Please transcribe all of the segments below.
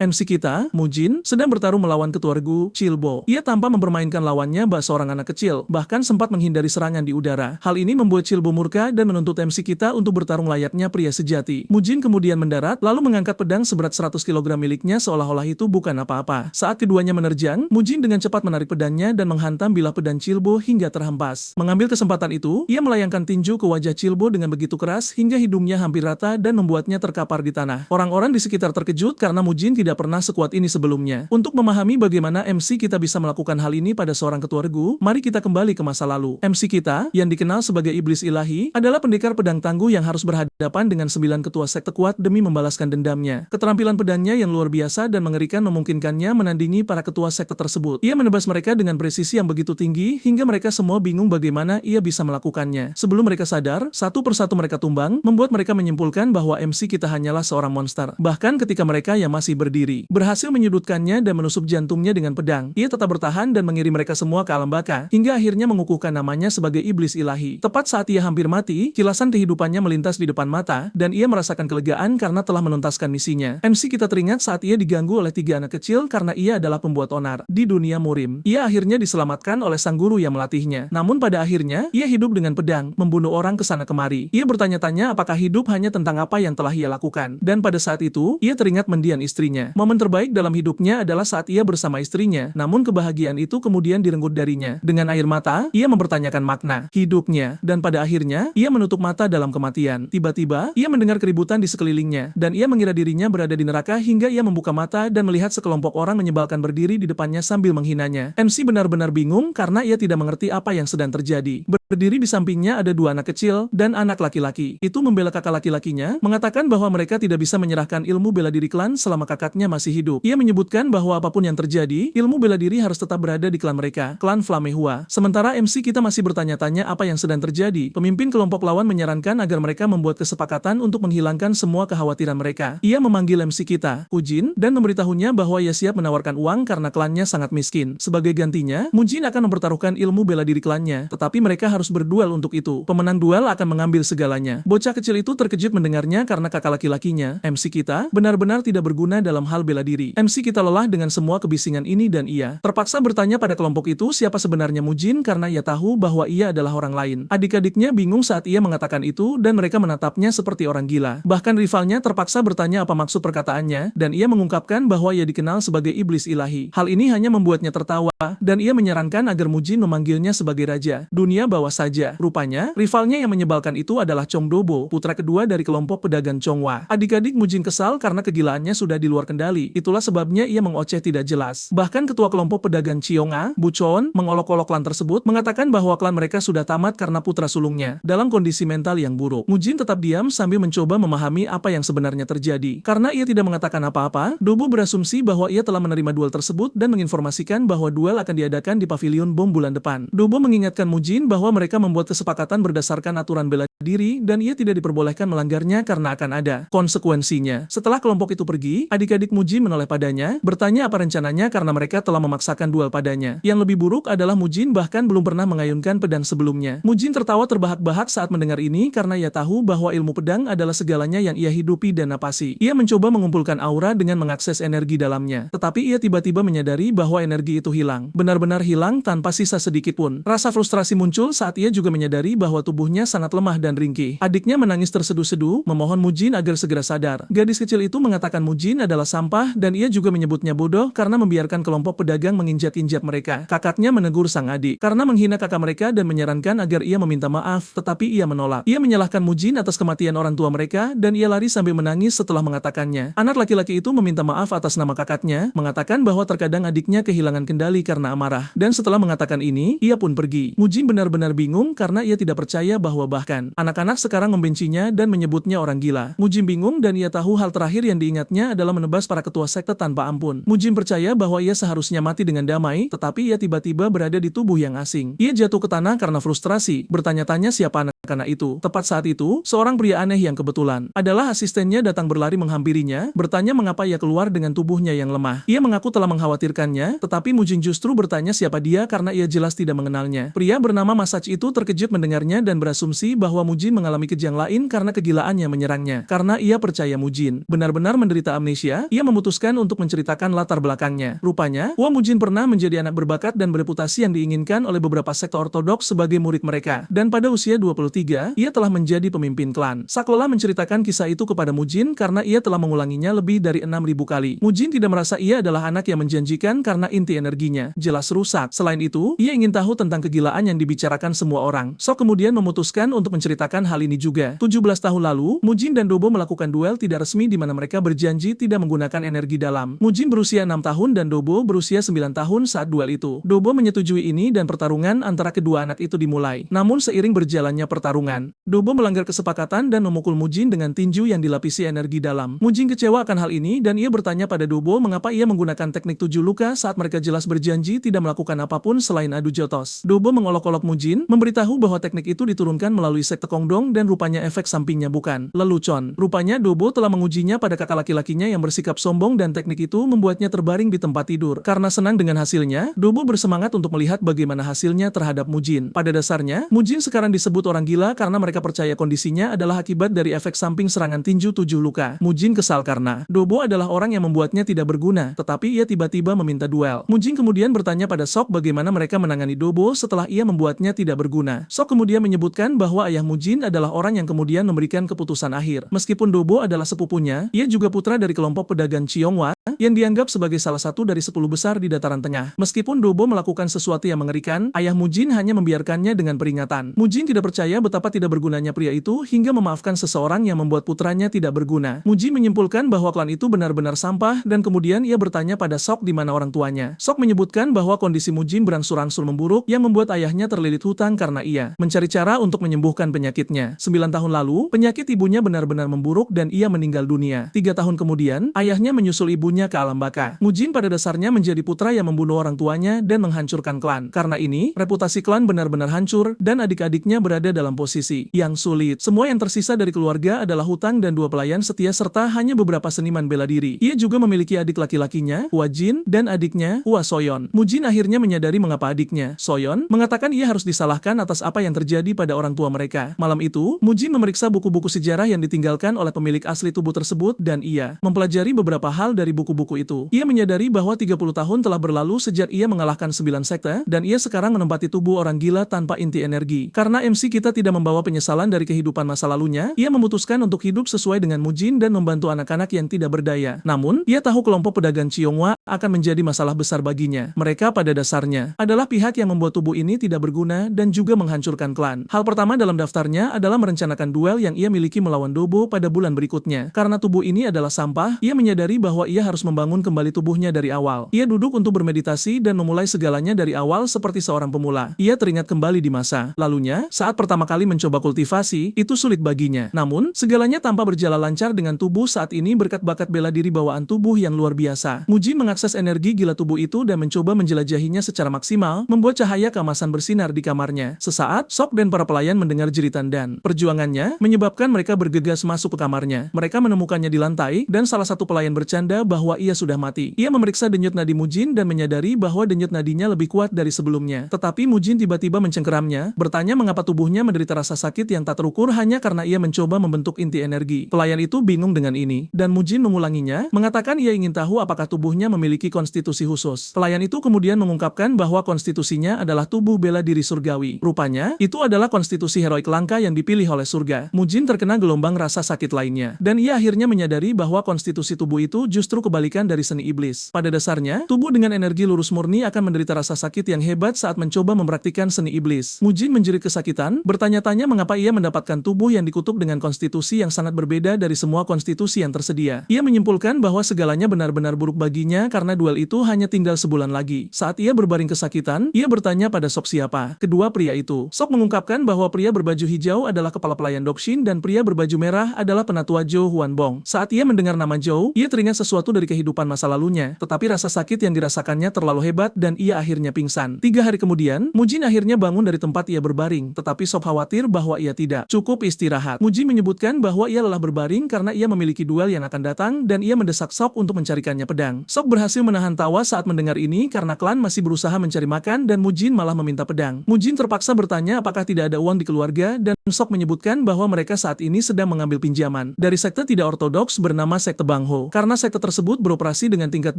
MC kita, Mujin, sedang bertarung melawan ketua regu, Chilbo. Ia tanpa mempermainkan lawannya seorang anak kecil, bahkan sempat menghindari serangan di udara. Hal ini membuat Chilbo murka dan menuntut MC kita untuk bertarung layaknya pria sejati. Mujin kemudian mendarat, lalu mengangkat pedang seberat 100 kg miliknya seolah-olah itu bukan apa-apa. Saat keduanya menerjang, Mujin dengan cepat menarik pedangnya dan menghantam bilah pedang Chilbo hingga terhempas. Mengambil kesempatan itu, ia melayangkan tinju ke wajah Chilbo dengan begitu keras hingga hidungnya hampir rata dan membuatnya terkapar di tanah. Orang-orang di sekitar terkejut karena Mujin tidak pernah sekuat ini sebelumnya. Untuk memahami bagaimana MC kita bisa melakukan hal ini pada seorang ketua regu, mari kita kembali ke masa lalu. MC kita, yang dikenal sebagai iblis ilahi, adalah pendekar pedang tangguh yang harus berhadapan dengan 9 ketua sekte kuat demi membalaskan dendamnya. Keterampilan pedangnya yang luar biasa dan mengerikan memungkinkannya menandingi para ketua sekte tersebut. Ia menebas mereka dengan presisi yang begitu tinggi hingga mereka semua bingung bagaimana ia bisa melakukannya. Sebelum mereka sadar, satu persatu mereka tumbang, membuat mereka menyimpulkan bahwa MC kita hanyalah seorang monster. Bahkan ketika mereka yang masih berdiri berhasil menyudutkannya dan menusuk jantungnya dengan pedang, ia tetap bertahan dan mengirim mereka semua ke alam baka, hingga akhirnya mengukuhkan namanya sebagai iblis ilahi. Tepat saat ia hampir mati, kilasan kehidupannya melintas di depan mata, dan ia merasakan kelegaan karena telah menuntaskan misinya. MC kita teringat saat ia diganggu oleh 3 anak kecil karena ia adalah pembuat onar. Di dunia murim, ia akhirnya diselamatkan oleh sang guru yang melatihnya. Namun pada akhirnya, ia hidup dengan pedang, membunuh orang kesana kemari. Ia bertanya-tanya apakah hidup hanya tentang apa yang telah ia lakukan. Dan pada saat itu, ia teringat mendiang istrinya. Momen terbaik dalam hidupnya adalah saat ia bersama istrinya, namun kebahagiaan itu kemudian direnggut darinya. Dengan air mata, ia mempertanyakan makna hidupnya, dan pada akhirnya, ia menutup mata dalam kematian. Tiba-tiba, ia mendengar keributan di sekelilingnya, dan ia mengira dirinya berada di neraka hingga ia membuka mata dan melihat sekelompok orang menyebalkan berdiri di depannya sambil menghinanya. MC benar-benar bingung karena ia tidak mengerti apa yang sedang terjadi. Berdiri di sampingnya ada 2 anak kecil dan anak laki-laki. Itu membela kakak laki-lakinya, mengatakan bahwa mereka tidak bisa menyerahkan ilmu bela diri klan selama kakaknya masih hidup. Ia menyebutkan bahwa apapun yang terjadi, ilmu bela diri harus tetap berada di klan mereka, klan Flamehua. Sementara MC kita masih bertanya-tanya apa yang sedang terjadi. Pemimpin kelompok lawan menyarankan agar mereka membuat kesepakatan untuk menghilangkan semua kekhawatiran mereka. Ia memanggil MC kita, Ujin, dan memberitahunya bahwa ia siap menawarkan uang karena klannya sangat miskin. Sebagai gantinya, Mujin akan mempertaruhkan ilmu bela diri klannya, tetapi mereka harus berduel untuk itu. Pemenang duel akan mengambil segalanya. Bocah kecil itu terkejut mendengarnya karena kakak laki-lakinya, MC kita, benar-benar tidak berguna dalam hal bela diri. MC kita lelah dengan semua kebisingan ini dan ia terpaksa bertanya pada kelompok itu siapa sebenarnya Mujin karena ia tahu bahwa ia adalah orang lain. Adik-adiknya bingung saat ia mengatakan itu dan mereka menatapnya seperti orang gila. Bahkan rivalnya terpaksa bertanya apa maksud perkataannya dan ia mengungkapkan bahwa ia dikenal sebagai iblis ilahi. Hal ini hanya membuatnya tertawa dan ia menyarankan agar Mujin memanggilnya sebagai raja. Dunia bawah saja. Rupanya, rivalnya yang menyebalkan itu adalah Chongdobo, putra kedua dari kelompok pedagang Chonghua. Adik-adik Mujin kesal karena kegilaannya sudah di luar kendali. Itulah sebabnya ia mengoceh tidak jelas. Bahkan ketua kelompok pedagang Chionga, Buchon, mengolok-olok klan tersebut, mengatakan bahwa klan mereka sudah tamat karena putra sulungnya dalam kondisi mental yang buruk. Mujin tetap diam sambil mencoba memahami apa yang sebenarnya terjadi. Karena ia tidak mengatakan apa-apa, Dobo berasumsi bahwa ia telah menerima duel tersebut dan menginformasikan bahwa duel akan diadakan di pavilion bom bulan depan. Dobo mengingatkan Mujin bahwa mereka membuat kesepakatan berdasarkan aturan bela diri dan ia tidak diperbolehkan melanggarnya karena akan ada konsekuensinya. Setelah kelompok itu pergi, adik-adik Mujin menoleh padanya, bertanya apa rencananya karena mereka telah memaksakan duel padanya. Yang lebih buruk adalah Mujin bahkan belum pernah mengayunkan pedang sebelumnya. Mujin tertawa terbahak-bahak saat mendengar ini karena ia tahu bahwa ilmu pedang adalah segalanya yang ia hidupi dan napasi. Ia mencoba mengumpulkan aura dengan mengakses energi dalamnya, tetapi ia tiba-tiba menyadari bahwa energi itu hilang. Benar-benar hilang tanpa sisa sedikit pun. Rasa frustrasi muncul saat ia juga menyadari bahwa tubuhnya sangat lemah dan ringkih. Adiknya menangis terseduh-seduh, memohon Mujin agar segera sadar. Gadis kecil itu mengatakan Mujin adalah sampah dan ia juga menyebutnya bodoh karena membiarkan kelompok pedagang menginjak-injak mereka. Kakaknya menegur sang adik karena menghina kakak mereka dan menyarankan agar ia meminta maaf, tetapi ia menolak. Ia menyalahkan Mujin atas kematian orang tua mereka dan ia lari sambil menangis setelah mengatakannya. Anak laki-laki itu meminta maaf atas nama kakaknya, mengatakan bahwa terkadang adiknya kehilangan kendali karena amarah. Dan setelah mengatakan ini, ia pun pergi. Mujin benar-benar bingung karena ia tidak percaya bahwa bahkan anak-anak sekarang membencinya dan menyebutnya orang gila. Mujin bingung dan ia tahu hal terakhir yang diingatnya adalah menebas para ketua sekte tanpa ampun. Mujin percaya bahwa ia seharusnya mati dengan damai, tetapi ia tiba-tiba berada di tubuh yang asing. Ia jatuh ke tanah karena frustrasi, bertanya-tanya siapa anak Karena itu, tepat saat itu, seorang pria aneh yang kebetulan adalah asistennya datang berlari menghampirinya, bertanya mengapa ia keluar dengan tubuhnya yang lemah. Ia mengaku telah mengkhawatirkannya, tetapi Mujin justru bertanya siapa dia karena ia jelas tidak mengenalnya. Pria bernama Masach itu terkejut mendengarnya dan berasumsi bahwa Mujin mengalami kejang lain karena kegilaannya menyerangnya. Karena ia percaya Mujin benar-benar menderita amnesia, ia memutuskan untuk menceritakan latar belakangnya. Rupanya, Hua Mujin pernah menjadi anak berbakat dan bereputasi yang diinginkan oleh beberapa sekte ortodoks sebagai murid mereka. Dan pada usia 23, ia telah menjadi pemimpin klan. Sak lelah menceritakan kisah itu kepada Mujin karena ia telah mengulanginya lebih dari 6.000 kali. Mujin tidak merasa ia adalah anak yang menjanjikan karena inti energinya jelas rusak. Selain itu, ia ingin tahu tentang kegilaan yang dibicarakan semua orang. Sok kemudian memutuskan untuk menceritakan hal ini juga. 17 tahun lalu, Mujin dan Dobo melakukan duel tidak resmi di mana mereka berjanji tidak menggunakan energi dalam. Mujin berusia 6 tahun dan Dobo berusia 9 tahun saat duel itu. Dobo menyetujui ini dan pertarungan antara kedua anak itu dimulai. Namun seiring berjalannya pertarungan, Dobo melanggar kesepakatan dan memukul Mujin dengan tinju yang dilapisi energi dalam. Mujin kecewa akan hal ini dan ia bertanya pada Dobo mengapa ia menggunakan teknik 7 luka saat mereka jelas berjanji tidak melakukan apapun selain adu jotos. Dobo mengolok-olok Mujin, memberitahu bahwa teknik itu diturunkan melalui sekte Kongdong dan rupanya efek sampingnya bukan lelucon. Rupanya Dobo telah mengujinya pada kakak laki-lakinya yang bersikap sombong dan teknik itu membuatnya terbaring di tempat tidur. Karena senang dengan hasilnya, Dobo bersemangat untuk melihat bagaimana hasilnya terhadap Mujin. Pada dasarnya, Mujin sekarang disebut orang gila karena mereka percaya kondisinya adalah akibat dari efek samping serangan tinju 7 luka. Mujin kesal karena Dobo adalah orang yang membuatnya tidak berguna, tetapi ia tiba-tiba meminta duel. Mujin kemudian bertanya pada Sok bagaimana mereka menangani Dobo setelah ia membuatnya tidak berguna. Sok kemudian menyebutkan bahwa ayah Mujin adalah orang yang kemudian memberikan keputusan akhir. Meskipun Dobo adalah sepupunya, ia juga putra dari kelompok pedagang Chionghua yang dianggap sebagai salah satu dari 10 besar di dataran tengah. Meskipun Dobo melakukan sesuatu yang mengerikan, ayah Mujin hanya membiarkannya dengan peringatan. Mujin tidak percaya betapa tidak bergunanya pria itu hingga memaafkan seseorang yang membuat putranya tidak berguna. Mujin menyimpulkan bahwa klan itu benar-benar sampah dan kemudian ia bertanya pada Sok di mana orang tuanya. Sok menyebutkan bahwa kondisi Mujin berangsur-angsur memburuk yang membuat ayahnya terlilit hutang karena ia mencari cara untuk menyembuhkan penyakitnya. 9 tahun lalu, penyakit ibunya benar-benar memburuk dan ia meninggal dunia. 3 tahun kemudian, ayahnya menyusul ibunya ke alam baka. Mujin pada dasarnya menjadi putra yang membunuh orang tuanya dan menghancurkan klan. Karena ini, reputasi klan benar-benar hancur dan adik-adiknya berada dalam posisi yang sulit. Semua yang tersisa dari keluarga adalah hutang dan 2 pelayan setia serta hanya beberapa seniman bela diri. Ia juga memiliki adik laki-lakinya, Hua Jin, dan adiknya, Hua Soyeon. Mujin akhirnya menyadari mengapa adiknya, Soyeon, mengatakan ia harus disalahkan atas apa yang terjadi pada orang tua mereka. Malam itu, Mujin memeriksa buku-buku sejarah yang ditinggalkan oleh pemilik asli tubuh tersebut dan ia mempelajari beberapa hal dari buku-buku itu. Ia menyadari bahwa 30 tahun telah berlalu sejak ia mengalahkan 9 sekte dan ia sekarang menempati tubuh orang gila tanpa inti energi. Karena MC kita tidak membawa penyesalan dari kehidupan masa lalunya, ia memutuskan untuk hidup sesuai dengan Mujin dan membantu anak-anak yang tidak berdaya. Namun, ia tahu kelompok pedagang Chionghua akan menjadi masalah besar baginya. Mereka pada dasarnya adalah pihak yang membuat tubuh ini tidak berguna dan juga menghancurkan klan. Hal pertama dalam daftarnya adalah merencanakan duel yang ia miliki melawan Dobo pada bulan berikutnya. Karena tubuh ini adalah sampah, ia menyadari bahwa ia harus membangun kembali tubuhnya dari awal. Ia duduk untuk bermeditasi dan memulai segalanya dari awal seperti seorang pemula. Ia teringat kembali di masa lalunya, saat pertama kali mencoba kultivasi, itu sulit baginya. Namun, segalanya tanpa berjalan lancar dengan tubuh saat ini berkat bakat bela diri bawaan tubuh yang luar biasa. Mujin mengakses energi gila tubuh itu dan mencoba menjelajahinya secara maksimal, membuat cahaya keemasan bersinar di kamarnya. Sesaat, Sok dan para pelayan mendengar jeritan dan perjuangannya, menyebabkan mereka bergegas masuk ke kamarnya. Mereka menemukannya di lantai, dan salah satu pelayan bercanda bahwa ia sudah mati. Ia memeriksa denyut nadi Mujin dan menyadari bahwa denyut nadinya lebih kuat dari sebelumnya. Tetapi Mujin tiba-tiba mencengkeramnya, bertanya mengapa tubuhnya menderita rasa sakit yang tak terukur hanya karena ia mencoba membentuk inti energi. Pelayan itu bingung dengan ini, dan Mujin mengulanginya, mengatakan ia ingin tahu apakah tubuhnya memiliki konstitusi khusus. Pelayan itu kemudian mengungkapkan bahwa konstitusinya adalah tubuh bela diri surgawi. Rupanya, itu adalah konstitusi heroik langka yang dipilih oleh surga. Mujin terkena gelombang rasa sakit lainnya, dan ia akhirnya menyadari bahwa konstitusi tubuh itu justru kebalikan dari seni iblis. Pada dasarnya, tubuh dengan energi lurus murni akan menderita rasa sakit yang hebat saat mencoba mempraktikkan seni iblis. Mujin menjerit kesakitan, bertanya-tanya mengapa ia mendapatkan tubuh yang dikutuk dengan konstitusi yang sangat berbeda dari semua konstitusi yang tersedia. Ia menyimpulkan bahwa segalanya benar-benar buruk baginya karena duel itu hanya tinggal sebulan lagi. Saat ia berbaring kesakitan, ia bertanya pada Sok siapa kedua pria itu. Sok mengungkapkan bahwa pria berbaju hijau adalah kepala pelayan Dokshin dan pria berbaju merah adalah penatua Zhou Huanbong. Saat ia mendengar nama Zhou, ia teringat sesuatu dari kehidupan masa lalunya, tetapi rasa sakit yang dirasakannya terlalu hebat dan ia akhirnya pingsan. 3 hari kemudian, Mujin akhirnya bangun dari tempat ia berbaring, tetapi Sok khawatir bahwa ia tidak cukup istirahat. Mujin menyebutkan bahwa ia lelah berbaring karena ia memiliki duel yang akan datang dan ia mendesak Sok untuk mencarikannya pedang. Sok berhasil menahan tawa saat mendengar ini karena klan masih berusaha mencari makan dan Mujin malah meminta pedang. Mujin terpaksa bertanya apakah tidak ada uang di keluarga dan Sok menyebutkan bahwa mereka saat ini sedang mengambil pinjaman dari sekte tidak ortodoks bernama Sekte Bangho. Karena sekte tersebut beroperasi dengan tingkat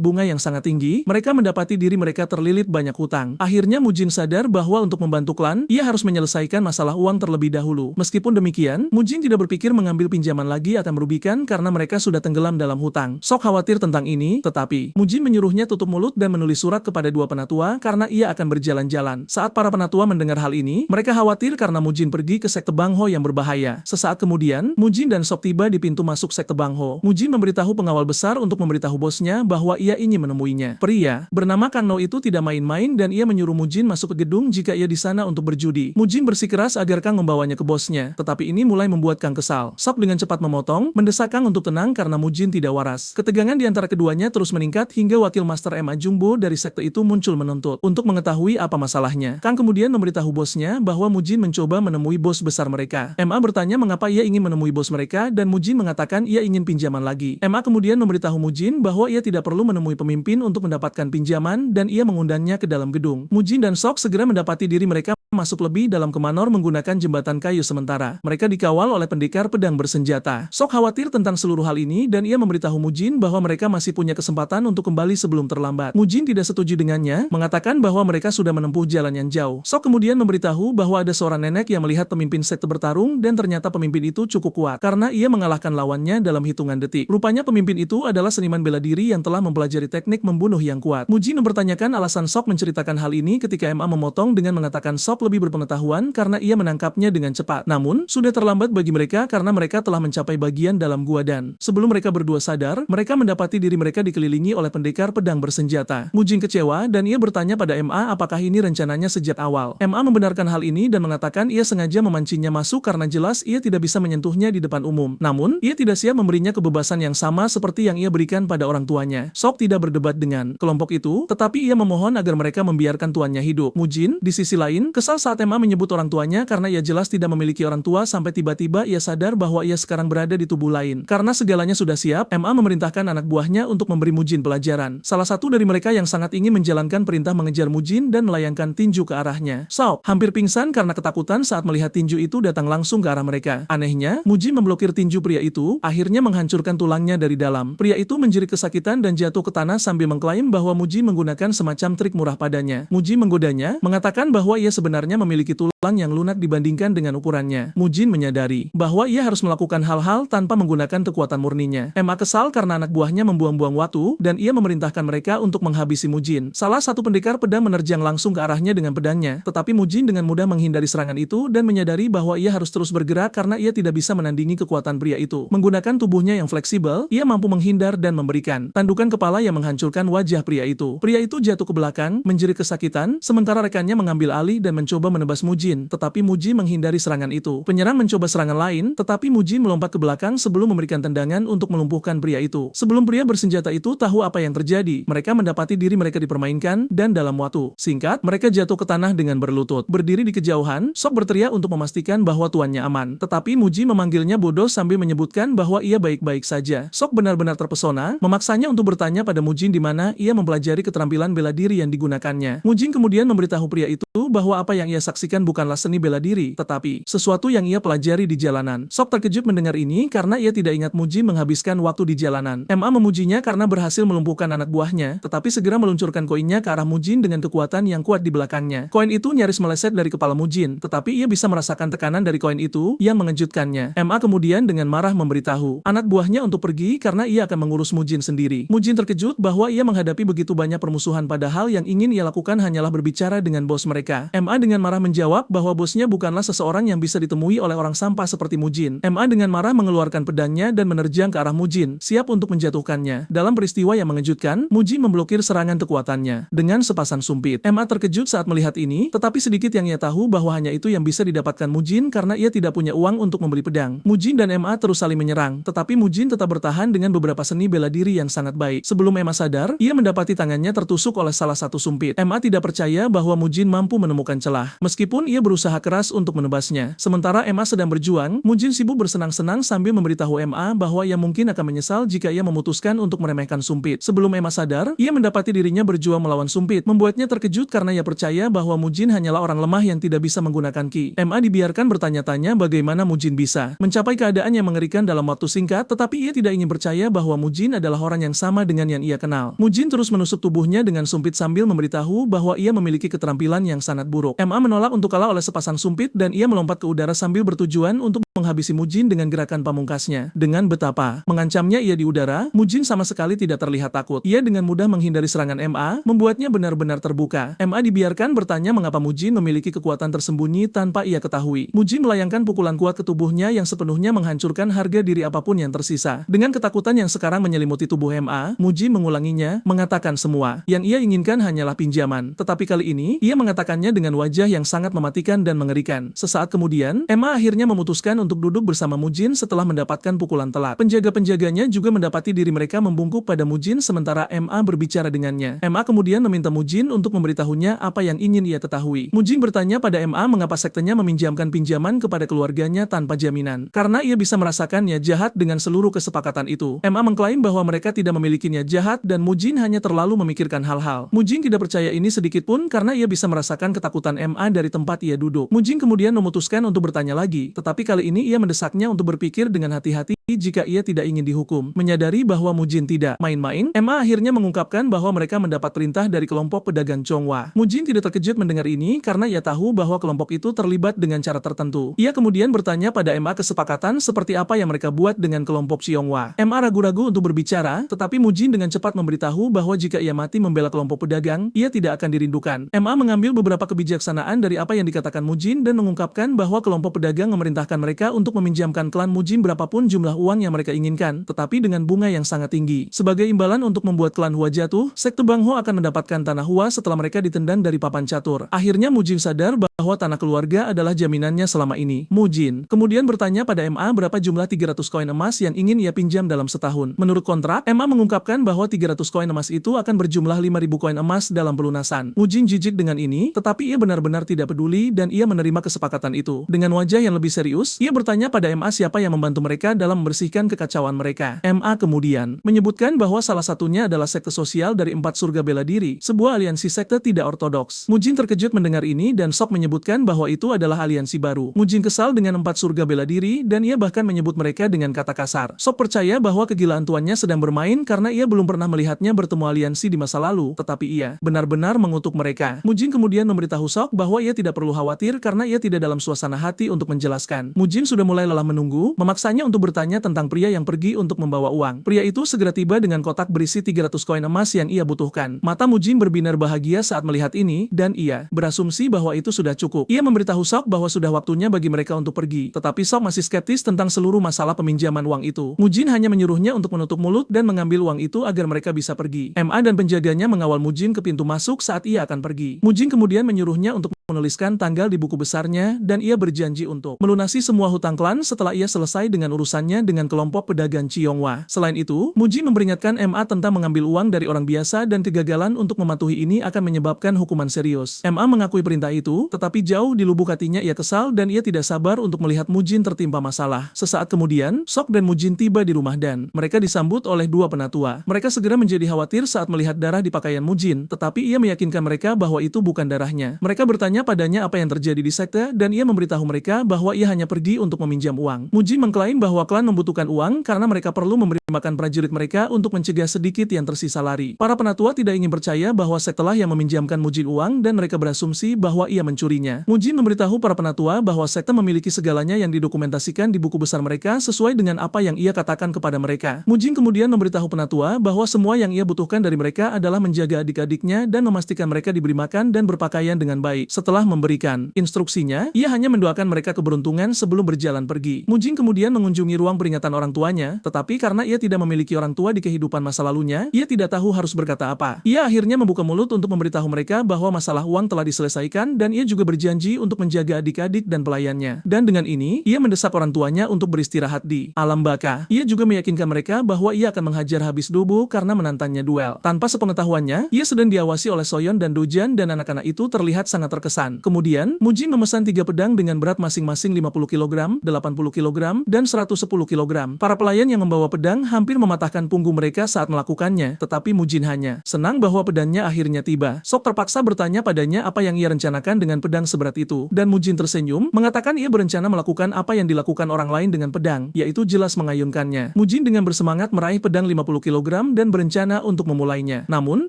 bunga yang sangat tinggi, mereka mendapati diri mereka terlilit banyak hutang. Akhirnya Mujin sadar bahwa untuk membantu klan, ia harus menyelesaikan masalah uang terlebih dahulu. Meskipun demikian, Mujin tidak berpikir mengambil pinjaman lagi akan merugikan karena mereka sudah tenggelam dalam hutang. Sok khawatir tentang ini, tetapi Mujin menyuruhnya tutup mulut dan menulis surat kepada dua penatua karena ia akan berjalan-jalan. Saat para penatua mendengar hal ini, mereka khawatir karena Mujin pergi ke Sekte Bangho yang berbahaya. Sesaat kemudian, Mujin dan Sok tiba di pintu masuk Sekte Bangho. Mujin memberitahu pengawal besar untuk memberitahu bosnya bahwa ia ingin menemuinya. Pria bernama Kang No itu tidak main-main dan ia menyuruh Mujin masuk ke gedung jika ia di sana untuk berjudi. Mujin bersikeras agar Kang membawanya ke bosnya, tetapi ini mulai membuat Kang kesal. Sok dengan cepat memotong, mendesak Kang untuk tenang karena Mujin tidak waras. Ketegangan di antara keduanya terus meningkat hingga wakil Master MA Jumbo dari sekte itu muncul menuntut untuk mengetahui apa masalahnya. Kang kemudian memberitahu bosnya bahwa Mujin mencoba menemui bos besar mereka. MA bertanya mengapa ia ingin menemui bos mereka dan Mujin mengatakan ia ingin pinjaman lagi. MA kemudian memberitahu Mujin bahwa ia tidak perlu menemui pemimpin untuk mendapatkan pinjaman dan ia mengundangnya ke dalam gedung. Mujin dan Sok segera mendapati diri mereka masuk lebih dalam ke manor menggunakan jembatan kayu sementara. Mereka dikawal oleh pendekar pedang bersenjata. Sok khawatir tentang seluruh hal ini dan ia memberitahu Mujin bahwa mereka masih punya kesempatan untuk kembali sebelum terlambat. Mujin tidak setuju dengannya, mengatakan bahwa mereka sudah menempuh jalan yang jauh. Sok kemudian memberitahu bahwa ada seorang nenek yang melihat pemimpin sekte bertarung dan ternyata pemimpin itu cukup kuat karena ia mengalahkan lawannya dalam hitungan detik. Rupanya pemimpin itu adalah seniman bela diri yang telah mempelajari teknik membunuh yang kuat. Mujin mempertanyakan alasan Sok menceritakan hal ini ketika MA memotong dengan mengatakan Sok lebih berpengetahuan karena ia menangkapnya dengan cepat. Namun, sudah terlambat bagi mereka karena mereka telah mencapai bagian dalam gua dan sebelum mereka berdua sadar, mereka mendapati diri mereka dikelilingi oleh pendekar pedang bersenjata. Mujin kecewa dan ia bertanya pada MA apakah ini rencananya sejak awal. MA membenarkan hal ini dan mengatakan ia sengaja memancingnya masuk karena jelas ia tidak bisa menyentuhnya di depan umum. Namun, ia tidak siap memberinya kebebasan yang sama seperti yang ia berikan pada orang tuanya. Sok tidak berdebat dengan kelompok itu, tetapi ia memohon agar mereka membiarkan tuannya hidup. Mujin, di sisi lain, kesal saat MA menyebut orang tuanya karena ia jelas tidak memiliki orang tua sampai tiba-tiba ia sadar bahwa ia sekarang berada di tubuh lain. Karena segalanya sudah siap, MA memerintahkan anak buahnya untuk memberi Mujin pelajaran. Salah satu dari mereka yang sangat ingin menjalankan perintah mengejar Mujin dan melayangkan tinju ke arahnya. Sok hampir pingsan karena ketakutan saat melihat tinju itu datang langsung ke arah mereka. Anehnya, Mujin memblokir tinju pria itu, akhirnya menghancurkan tulangnya dari dalam. Pria itu menjerit kesakitan dan jatuh ke tanah sambil mengklaim bahwa Mujin menggunakan semacam trik murah padanya. Mujin menggodanya, mengatakan bahwa ia sebenarnya memiliki tulang yang lunak dibandingkan dengan ukurannya. Mujin menyadari bahwa ia harus melakukan hal-hal tanpa menggunakan kekuatan murninya. MA kesal karena anak buahnya membuang-buang waktu dan ia memerintahkan mereka untuk menghabisi Mujin. Salah satu pendekar pedang menerjang langsung ke arahnya dengan pedangnya, tetapi Mujin dengan mudah menghindari serangan itu dan menyadari bahwa ia harus terus bergerak karena ia tidak bisa menandingi kekuatan pria itu. Menggunakan tubuhnya yang fleksibel, ia mampu menghindar dan memberikan tandukan kepala yang menghancurkan wajah pria itu. Pria itu jatuh ke belakang, menjerit kesakitan, sementara rekannya mengambil alih dan mencoba menebas Mujin, tetapi Mujin menghindari serangan itu. Penyerang mencoba serangan lain, tetapi Mujin melompat ke belakang sebelum memberikan tendangan untuk melumpuhkan pria itu. Sebelum pria bersenjata itu tahu apa yang terjadi, mereka mendapati diri mereka dipermainkan dan dalam waktu singkat, mereka jatuh ke tanah dengan berlutut. Berdiri di kejauhan, Sok berteriak untuk memastikan bahwa tuannya aman, tetapi Mujin memanggilnya bodoh sambil menyebutkan bahwa ia baik-baik saja. Sok benar-benar terpesona, memaksanya untuk bertanya pada Mujin di mana ia mempelajari keterampilan bela diri yang digunakannya. Mujin kemudian memberitahu pria itu bahwa apa yang ia saksikan bukanlah seni bela diri, tetapi sesuatu yang ia pelajari di jalanan. Sok terkejut mendengar ini karena ia tidak ingat Mujin menghabiskan waktu di jalanan. MA memujinya karena berhasil melumpuhkan anak buahnya, tetapi segera meluncurkan koinnya ke arah Mujin dengan kekuatan yang kuat di belakangnya. Koin itu nyaris meleset dari kepala Mujin, tetapi ia bisa merasakan tekanan dari koin itu yang mengejutkannya. MA kemudian dengan marah memberitahu anak buahnya untuk pergi karena ia akan mengurus Mujin sendiri. Mujin terkejut bahwa ia menghadapi begitu banyak permusuhan padahal yang ingin ia lakukan hanyalah berbicara dengan bos mereka. MA dengan marah menjawab bahwa bosnya bukanlah seseorang yang bisa ditemui oleh orang sampah seperti Mujin. MA dengan marah mengeluarkan pedangnya dan menerjang ke arah Mujin, siap untuk menjatuhkannya. Dalam peristiwa yang mengejutkan, Mujin memblokir serangan kekuatannya dengan sepasang sumpit. MA terkejut saat melihat ini, tetapi sedikit yang ia tahu bahwa hanya itu yang bisa didapatkan Mujin karena ia tidak punya uang untuk membeli pedang. Mujin dan MA terus saling menyerang, tetapi Mujin tetap bertahan dengan beberapa seni bela diri yang sangat baik. Sebelum MA sadar, ia mendapati tangannya tertusuk oleh salah satu sumpit. MA tidak percaya bahwa Mujin mampu menemukan celah celah. Meskipun ia berusaha keras untuk menebasnya. Sementara MA sedang berjuang, Mujin sibuk bersenang-senang sambil memberitahu MA bahwa ia mungkin akan menyesal jika ia memutuskan untuk meremehkan Sumpit. Sebelum MA sadar, ia mendapati dirinya berjuang melawan Sumpit, membuatnya terkejut karena ia percaya bahwa Mujin hanyalah orang lemah yang tidak bisa menggunakan ki. MA dibiarkan bertanya-tanya bagaimana Mujin bisa mencapai keadaan yang mengerikan dalam waktu singkat, tetapi ia tidak ingin percaya bahwa Mujin adalah orang yang sama dengan yang ia kenal. Mujin terus menusuk tubuhnya dengan Sumpit sambil memberitahu bahwa ia memiliki keterampilan yang sangat buruk. MA menolak untuk kalah oleh sepasang Sumpit dan ia melompat ke udara sambil bertujuan untuk menghabisi Mujin dengan gerakan pamungkasnya. Dengan betapa mengancamnya ia di udara, Mujin sama sekali tidak terlihat takut. Ia dengan mudah menghindari serangan MA, membuatnya benar-benar terbuka. MA dibiarkan bertanya mengapa Mujin memiliki kekuatan tersembunyi tanpa ia ketahui. Mujin melayangkan pukulan kuat ke tubuhnya yang sepenuhnya menghancurkan harga diri apapun yang tersisa. Dengan ketakutan yang sekarang menyelimuti tubuh MA, Mujin mengulanginya, mengatakan semua yang ia inginkan hanyalah pinjaman. Tetapi kali ini, ia mengatakannya dengan wajah yang sangat mematikan dan mengerikan. Sesaat kemudian, MA akhirnya memutuskan untuk duduk bersama Mujin setelah mendapatkan pukulan telat. Penjaga-penjaganya juga mendapati diri mereka membungkuk pada Mujin sementara MA berbicara dengannya. MA kemudian meminta Mujin untuk memberitahunya apa yang ingin ia ketahui. Mujin bertanya pada MA mengapa sektenya meminjamkan pinjaman kepada keluarganya tanpa jaminan. Karena ia bisa merasakan niat jahat dengan seluruh kesepakatan itu. MA mengklaim bahwa mereka tidak memiliki niat jahat dan Mujin hanya terlalu memikirkan hal-hal. Mujin tidak percaya ini sedikit pun karena ia bisa merasakan ketakutan MA dari tempat ia duduk. Mujin kemudian memutuskan untuk bertanya lagi, tetapi kali ini ia mendesaknya untuk berpikir dengan hati-hati jika ia tidak ingin dihukum. Menyadari bahwa Mujin tidak main-main, MA akhirnya mengungkapkan bahwa mereka mendapat perintah dari kelompok pedagang Chonghua. Mujin tidak terkejut mendengar ini karena ia tahu bahwa kelompok itu terlibat dengan cara tertentu. Ia kemudian bertanya pada MA kesepakatan seperti apa yang mereka buat dengan kelompok Chonghua. MA ragu-ragu untuk berbicara, tetapi Mujin dengan cepat memberitahu bahwa jika ia mati membela kelompok pedagang, ia tidak akan dirindukan. MA mengambil beberapa kebijaksanaan dari apa yang dikatakan Mujin dan mengungkapkan bahwa kelompok pedagang memerintahkan mereka untuk meminjamkan klan Mujin berapapun jumlah uang yang mereka inginkan, tetapi dengan bunga yang sangat tinggi. Sebagai imbalan untuk membuat klan Hua jatuh, sekte Bang Ho akan mendapatkan tanah Hua setelah mereka ditendang dari papan catur. Akhirnya Mujin sadar bahwa tanah keluarga adalah jaminannya selama ini. Mujin kemudian bertanya pada MA berapa jumlah 300 koin emas yang ingin ia pinjam dalam setahun. Menurut kontrak, MA mengungkapkan bahwa 300 koin emas itu akan berjumlah 5.000 koin emas dalam pelunasan. Mujin jijik dengan ini, tetapi ia benar-benar tidak peduli dan ia menerima kesepakatan itu. Dengan wajah yang lebih serius, ia bertanya pada MA siapa yang membantu mereka dalam membersihkan kekacauan mereka. MA kemudian menyebutkan bahwa salah satunya adalah sekte sosial dari 4 surga bela diri, sebuah aliansi sekte tidak ortodoks. Mujin terkejut mendengar ini dan Sok menyebutkan bahwa itu adalah aliansi baru. Mujin kesal dengan 4 surga bela diri dan ia bahkan menyebut mereka dengan kata kasar. Sok percaya bahwa kegilaan tuannya sedang bermain karena ia belum pernah melihatnya bertemu aliansi di masa lalu, tetapi ia benar-benar mengutuk mereka. Mujin kemudian memberitahu Sok bahwa ia tidak perlu khawatir karena ia tidak dalam suasana hati untuk menjelaskan. Mujin sudah mulai lelah menunggu, memaksanya untuk bertanya tentang pria yang pergi untuk membawa uang. Pria itu segera tiba dengan kotak berisi 300 koin emas yang ia butuhkan. Mata Mujin berbinar bahagia saat melihat ini, dan ia berasumsi bahwa itu sudah cukup. Ia memberitahu Sok bahwa sudah waktunya bagi mereka untuk pergi, tetapi Sok masih skeptis tentang seluruh masalah peminjaman uang itu. Mujin hanya menyuruhnya untuk menutup mulut dan mengambil uang itu agar mereka bisa pergi. MA dan penjaganya mengawal Mujin ke pintu masuk saat ia akan pergi. Mujin kemudian menyuruhnya untuk menuliskan tanggal di buku besarnya dan ia berjanji untuk melunasi semua hutang klan setelah ia selesai dengan urusannya dengan kelompok pedagang Chonghua. Selain itu, Mujin memperingatkan MA tentang mengambil uang dari orang biasa dan kegagalan untuk mematuhi ini akan menyebabkan hukuman serius. MA mengakui perintah itu, tetapi jauh di lubuk hatinya ia kesal dan ia tidak sabar untuk melihat Mujin tertimpa masalah. Sesaat kemudian, Sok dan Mujin tiba di rumah dan mereka disambut oleh dua penatua. Mereka segera menjadi khawatir saat melihat darah di pakaian Mujin, tetapi ia meyakinkan mereka bahwa itu bukan darahnya. Mereka bertanya padanya apa yang terjadi di sekte dan ia memberitahu mereka bahwa ia hanya pergi untuk meminjam uang. Mujin mengklaim bahwa klan membutuhkan uang karena mereka perlu memberi makan prajurit mereka untuk mencegah sedikit yang tersisa lari. Para penatua tidak ingin percaya bahwa sektelah yang meminjamkan Mujin uang dan mereka berasumsi bahwa ia mencurinya. Mujin memberitahu para penatua bahwa sekte memiliki segalanya yang didokumentasikan di buku besar mereka sesuai dengan apa yang ia katakan kepada mereka. Mujin kemudian memberitahu penatua bahwa semua yang ia butuhkan dari mereka adalah menjaga adik-adiknya dan memastikan mereka diberi makan dan berpakaian dengan baik. Setelah memberikan instruksinya, ia hanya mendoakan mereka keberuntungan sebelum berjalan pergi. Mujin kemudian mengunjungi ruang peringatan orang tuanya, tetapi karena ia tidak memiliki orang tua di kehidupan masa lalunya, ia tidak tahu harus berkata apa. Ia akhirnya membuka mulut untuk memberitahu mereka bahwa masalah uang telah diselesaikan dan ia juga berjanji untuk menjaga adik-adik dan pelayannya. Dan dengan ini, ia mendesak orang tuanya untuk beristirahat di alam baka. Ia juga meyakinkan mereka bahwa ia akan menghajar habis Dubu karena menantangnya duel. Tanpa sepengetahuannya, ia sedang diawasi oleh Soyeon dan Dojan dan anak-anak itu terlihat sangat terkesan terkesan. Kemudian, Mujin memesan 3 pedang dengan berat masing-masing 50 kg, 80 kg, dan 110 kg. Para pelayan yang membawa pedang hampir mematahkan punggung mereka saat melakukannya, tetapi Mujin hanya senang bahwa pedangnya akhirnya tiba. Sok terpaksa bertanya padanya apa yang ia rencanakan dengan pedang seberat itu, dan Mujin tersenyum, mengatakan ia berencana melakukan apa yang dilakukan orang lain dengan pedang, yaitu jelas mengayunkannya. Mujin dengan bersemangat meraih pedang 50 kg dan berencana untuk memulainya. Namun,